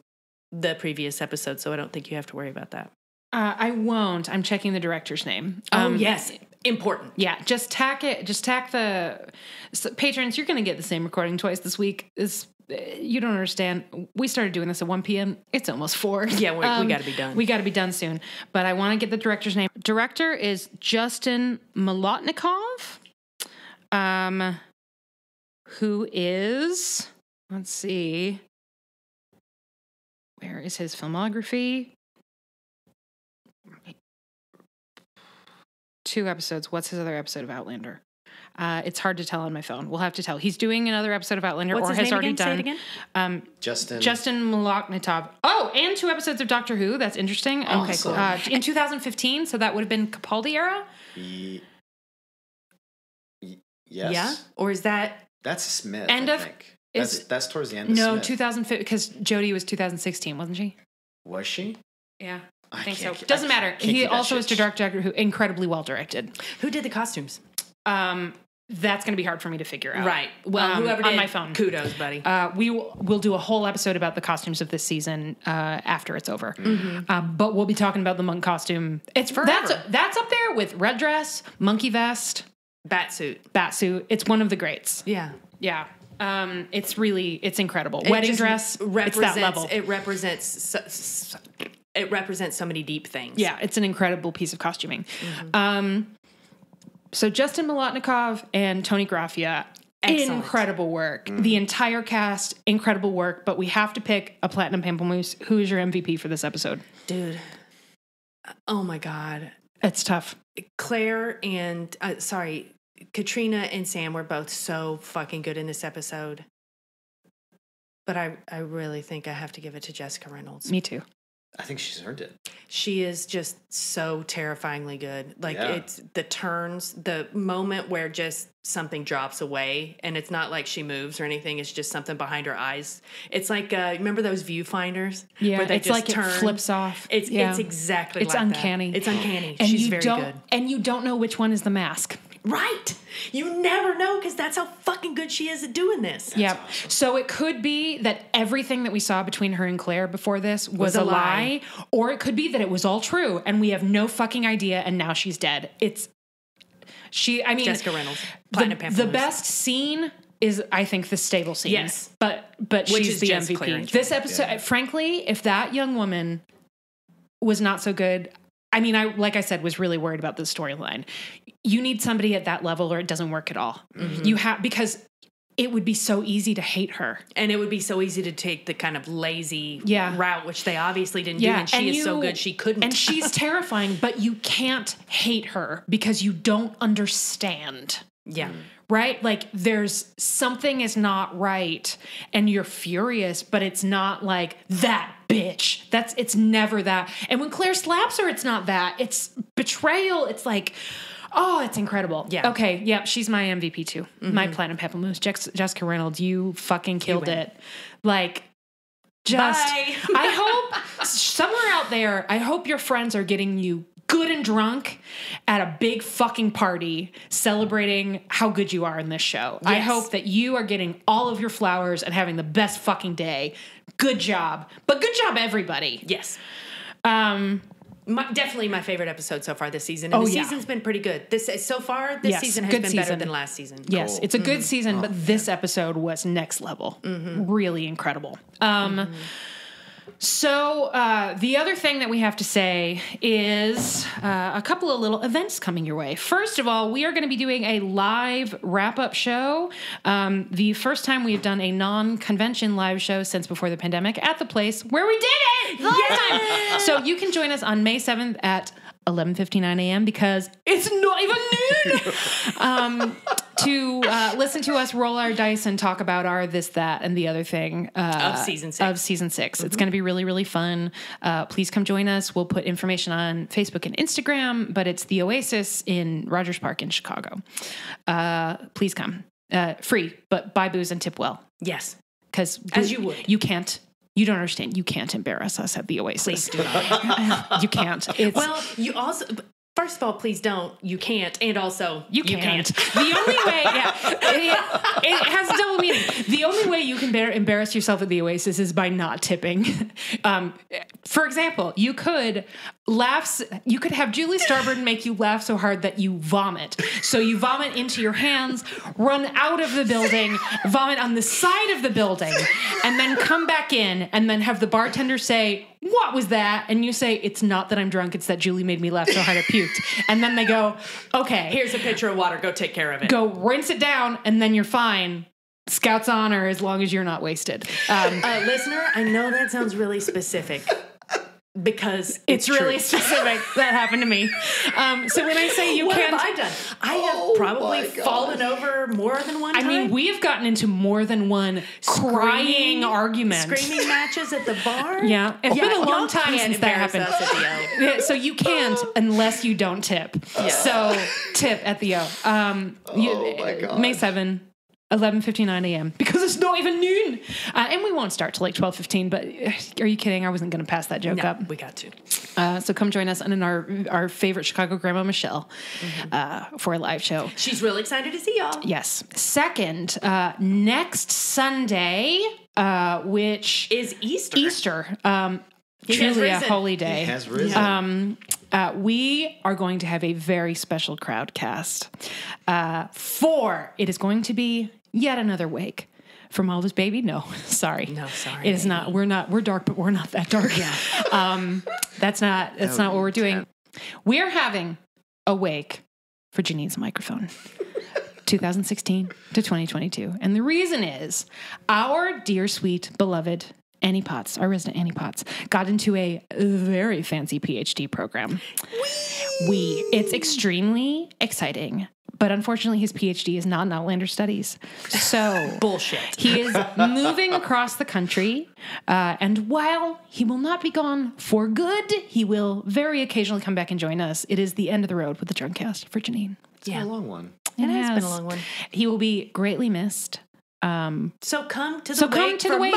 the previous episode, so I don't think you have to worry about that. I won't. I'm checking the director's name. Yes. Important. Yeah. Just tack it. Just tack patrons, you're going to get the same recording twice this week. You don't understand. We started doing this at 1 p.m. It's almost 4. Yeah, we got to be done. We got to be done soon. But I want to get the director's name. Director is Justin Molotnikov, who is, let's see, where is his filmography? 2 episodes. What's his other episode of Outlander? It's hard to tell on my phone. We'll have to tell. He's doing another episode of Outlander, What's or his has name already again? done. Say it again. Justin Molotnikov. Oh, and 2 episodes of Doctor Who. That's interesting. Awesome. Okay, cool. In 2015, so that would have been Capaldi era. Yes. Yeah, or is that That's Smith? End I of- think. is- That's towards the end. Of No, Smith. 2015, because Jodie was 2016, wasn't she? Was she? Yeah, I I think so. can't- Doesn't I matter. can't He keep that also is shit. to Doctor Who, incredibly well directed. who did the costumes? That's going to be hard for me to figure out. Right. Well, whoever on did, my phone. kudos, buddy. We'll do a whole episode about the costumes of this season after it's over. But we'll be talking about the monk costume. It's forever. That's up there with red dress, monkey vest, Batsuit. It's one of the greats. Yeah. Yeah. It's incredible. Wedding dress. It's that level. It represents so many deep things. Yeah, it's an incredible piece of costuming. So Justin Molotnikov and Tony Graffia, Excellent. incredible work. The entire cast, incredible work. But we have to pick a Platinum Pamplemousse. Who is your MVP for this episode? Dude. Oh my God. It's tough. Claire and, Katrina and Sam were both so fucking good in this episode. But I really think I have to give it to Jessica Reynolds. Me too. I think she's earned it. She is just so terrifyingly good. Like, Yeah. it's the turns, the moment where just something drops away, and it's not like she moves or anything. It's just something behind her eyes. It's like, remember those viewfinders? Yeah, where they it's just like turn? It flips off. It's exactly It's like uncanny. that. It's uncanny. And She's you very don't, good. And you don't know which one is the mask. Right. You never know, because that's how fucking good she is at doing this. Yeah. awesome. So it could be that everything that we saw between her and Claire before this was a lie, or it could be that it was all true and we have no fucking idea and now she's dead. Jessica Reynolds. The best scene is, I think, the stable scene. Yes. But Which she's is the just MVP. Claire and This episode, frankly, if that young woman was not so good, I mean, like I said, was really worried about the storyline. You need somebody at that level or it doesn't work at all. Mm-hmm. Because it would be so easy to hate her. And it would be so easy to take the kind of lazy route, which they obviously didn't do. And she is so good, she couldn't. And she's terrifying, but you can't hate her because you don't understand. Yeah. Right? Like there's something is not right and you're furious, but it's not like that bitch. It's never that. And when Claire slaps her, it's not that. It's betrayal. It's like, oh, it's incredible. Yeah. Okay. Yep. She's my MVP too. My Platinum Pamplemousse. Jessica Reynolds, you fucking killed it. Like, just, Bye. I hope somewhere out there, I hope your friends are getting you good and drunk at a big fucking party celebrating how good you are in this show. I Yes. hope that you are getting all of your flowers and having the best fucking day. Good job. But good job, everybody. Yes. Definitely my favorite episode so far this season. And the season's been pretty good. This season has good been season. better than last season. Yes, Cool. it's a good season, but this episode was next level. Really incredible. So the other thing that we have to say is a couple of little events coming your way. First of all, we are going to be doing a live wrap-up show. The first time we've done a non-convention live show since before the pandemic at the place where we did it the last time. So you can join us on May 7th at 11:59 a.m. because it's not even noon to listen to us roll our dice and talk about our this, that, and the other thing Of season 6. It's going to be really, really fun. Please come join us. We'll put information on Facebook and Instagram, but it's the Oasis in Rogers Park in Chicago. Please come. Free, but buy booze and tip well. Yes. Because As you would. You don't understand. You can't embarrass us at the Oasis. Please do not. You can't. Well, you also, First of all, please don't. You can't. And also, you can't. The only way, it has a double meaning. The only way you can embarrass yourself at the Oasis is by not tipping. For example, you could have Julie Starbird make you laugh so hard that you vomit. So you vomit into your hands, run out of the building, vomit on the side of the building, and then come back in and then have the bartender say, "What was that?" And you say, "It's not that I'm drunk. It's that Julie made me laugh so hard I puked." And then they go, "Okay. Here's a pitcher of water. Go take care of it. Go rinse it down, and then you're fine. Scout's honor as long as you're not wasted." Listener, I know that sounds really specific. Because it's really specific. That happened to me. So when I say you can't... What have I done? I have probably fallen over more than one time. I mean, we have gotten into more than one crying argument. Screaming matches at the bar? Yeah. It's been a long time since that happened. Us at the O. So you can't unless you don't tip. Yeah. So tip at the O. My God. May 7. 11:59 a.m. because it's not even noon, and we won't start till like 12:15. But are you kidding? I wasn't going to pass that joke up. We got to. So come join us in our favorite Chicago Grandma Michelle for a live show. She's really excited to see y'all. Yes. Second, next Sunday, which is Easter. Truly a holy day. He has risen. We are going to have a very special crowdcast. It is going to be yet another wake for Mulva's baby. No, sorry. No, sorry. It is not. We're dark, but we're not that dark. Yeah. That's not what we're doing. We are having a wake for Janine's microphone. 2016 to 2022. And the reason is our dear, sweet, beloved Annie Potts, our resident Annie Potts, got into a very fancy PhD program. It's extremely exciting, but unfortunately his PhD is not in Outlander studies. So bullshit. He is moving across the country, and while he will not be gone for good, he will very occasionally come back and join us. It is the end of the road with the Drunkcast for Janine. It's been a long one. It has has been a long one. He will be greatly missed. So come to the wake.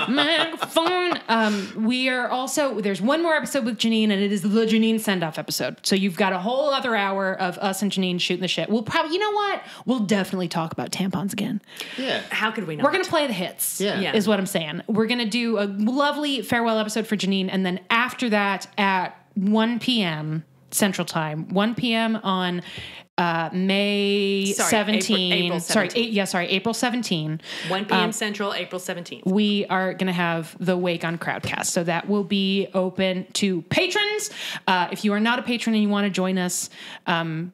Microphone. We are also, there's one more episode with Janine, and it is the Janine send-off episode. So you've got a whole other hour of us and Janine shooting the shit. We'll probably, you know what? We'll definitely talk about tampons again. Yeah. How could we not? We're going to play the hits, is what I'm saying. We're going to do a lovely farewell episode for Janine, and then after that at 1 p.m. Central Time, 1 p.m. on May 17. April 17. April 17. 1 p.m. Central, April 17th. We are going to have the wake on Crowdcast. So that will be open to patrons. If you are not a patron and you want to join us, donate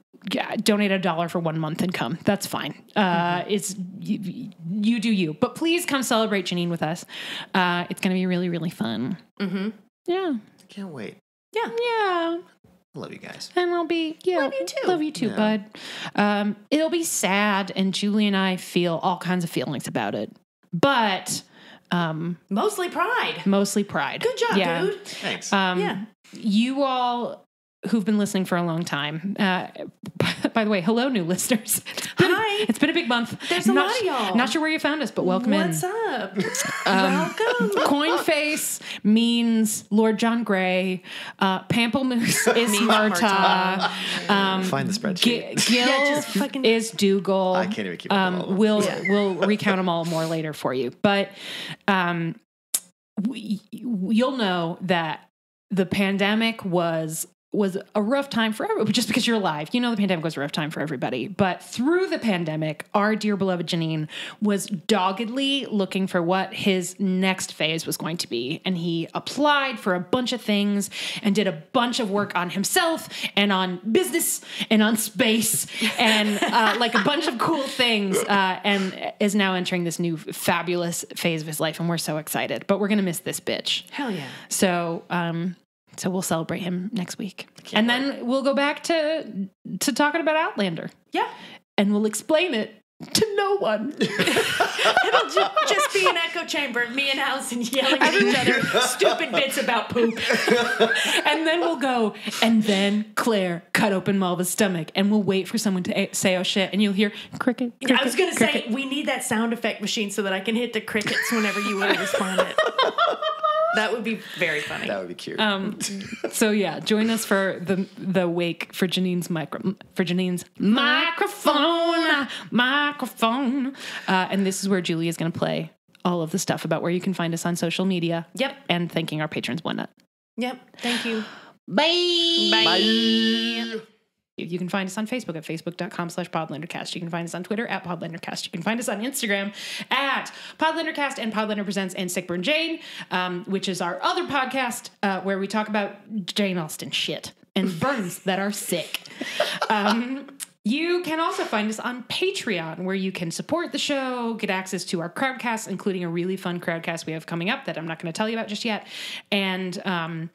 $1 for 1 month and come. That's fine. It's you do you. But please come celebrate Janine with us. It's going to be really, really fun. Mm-hmm. Yeah. Can't wait. Yeah. Yeah. I love you guys. And I'll be, love you too, bud. It'll be sad, and Julie and I feel all kinds of feelings about it. But mostly pride. Good job, dude. Thanks. You all who've been listening for a long time. By the way, hello, new listeners. Hi. It's been a big month. There's a lot of y'all. Not sure where you found us, but welcome in. What's up? Welcome. Coin face means Lord John Grey. Pamplemousse is Marta. Find the spreadsheet. Gil is Dougal. I can't even keep up with all of them. We'll recount them all more later for you. But you'll know that the pandemic was a rough time for everybody, just because you're alive. You know the pandemic was a rough time for everybody. But through the pandemic, our dear beloved Janine was doggedly looking for what his next phase was going to be. And he applied for a bunch of things and did a bunch of work on himself and on business and on space and like a bunch of cool things and is now entering this new fabulous phase of his life. And we're so excited. But we're going to miss this bitch. Hell yeah. So we'll celebrate him next week. And then we'll go back to talking about Outlander. Yeah. And we'll explain it to no one. It'll just be an echo chamber of me and Allison yelling at each other stupid bits about poop. And then we'll go, and then Claire cut open Mulva's stomach, and we'll wait for someone to say, oh shit, and you'll hear cricket. I was going to say, we need that sound effect machine so that I can hit the crickets whenever you would have responded. That would be very funny. That would be cute. So yeah, join us for the wake for Janine's microphone. And this is where Julie is going to play all of the stuff about where you can find us on social media. Yep. And thanking our patrons, whatnot. Yep. Thank you. Bye. Bye. You can find us on Facebook at facebook.com/PodlanderCast. You can find us on Twitter at PodlanderCast. You can find us on Instagram at PodlanderCast and Podlander Presents and Sick Burn Jane, which is our other podcast where we talk about Jane Austen shit and burns that are sick. You can also find us on Patreon, where you can support the show, get access to our crowdcasts, including a really fun crowdcast we have coming up that I'm not going to tell you about just yet, and the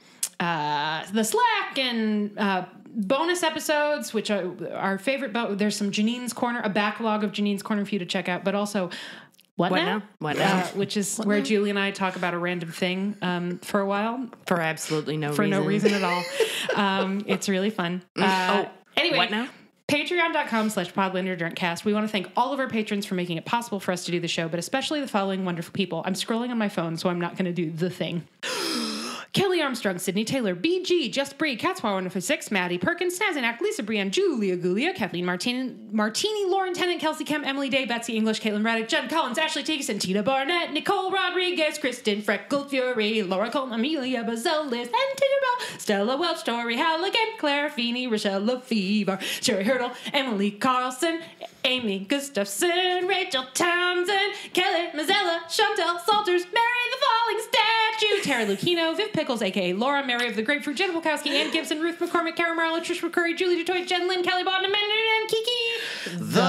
Slack and bonus episodes, which are our favorite. There's some Janine's Corner, a backlog of Janine's Corner for you to check out, but also What Now? Which is where Julie and I talk about a random thing for a while. For absolutely no reason. For no reason at all. It's really fun. Anyway. What now? Patreon.com/Podlander Drunkcast. We want to thank all of our patrons for making it possible for us to do the show, but especially the following wonderful people. I'm scrolling on my phone, so I'm not going to do the thing. Kelly Armstrong, Sydney Taylor, BG, Just Bree, Catspaw106, Maddie Perkins, Snazanac, Lisa Brienne, Julia Gulia, Kathleen Martini, Lauren Tennant, Kelsey Kemp, Emily Day, Betsy English, Caitlin Raddick, Jen Collins, Ashley Teagues, Tina Barnett, Nicole Rodriguez, Kristen Freckled Fury, Laura Colton, Amelia Bazelis, and Tinkerbell, Stella Welch, Tori Halligan, Claire Feeney, Rochelle Lefevre, Sherry Hurdle, Emily Carlson, Amy Gustafson, Rachel Townsend, Kelly Mazzella, Chantel Salters, Mary the Falling Statue, Tara Lucchino, Viv Pickles, a.k.a. Laura, Mary of the Grapefruit, Jen Bukowski, Ann Gibson, Ruth McCormick, Karen Marlowe, Trish McCurry, Julie DeToy, Jen Lynn, Kelly Bodden, and Kiki. The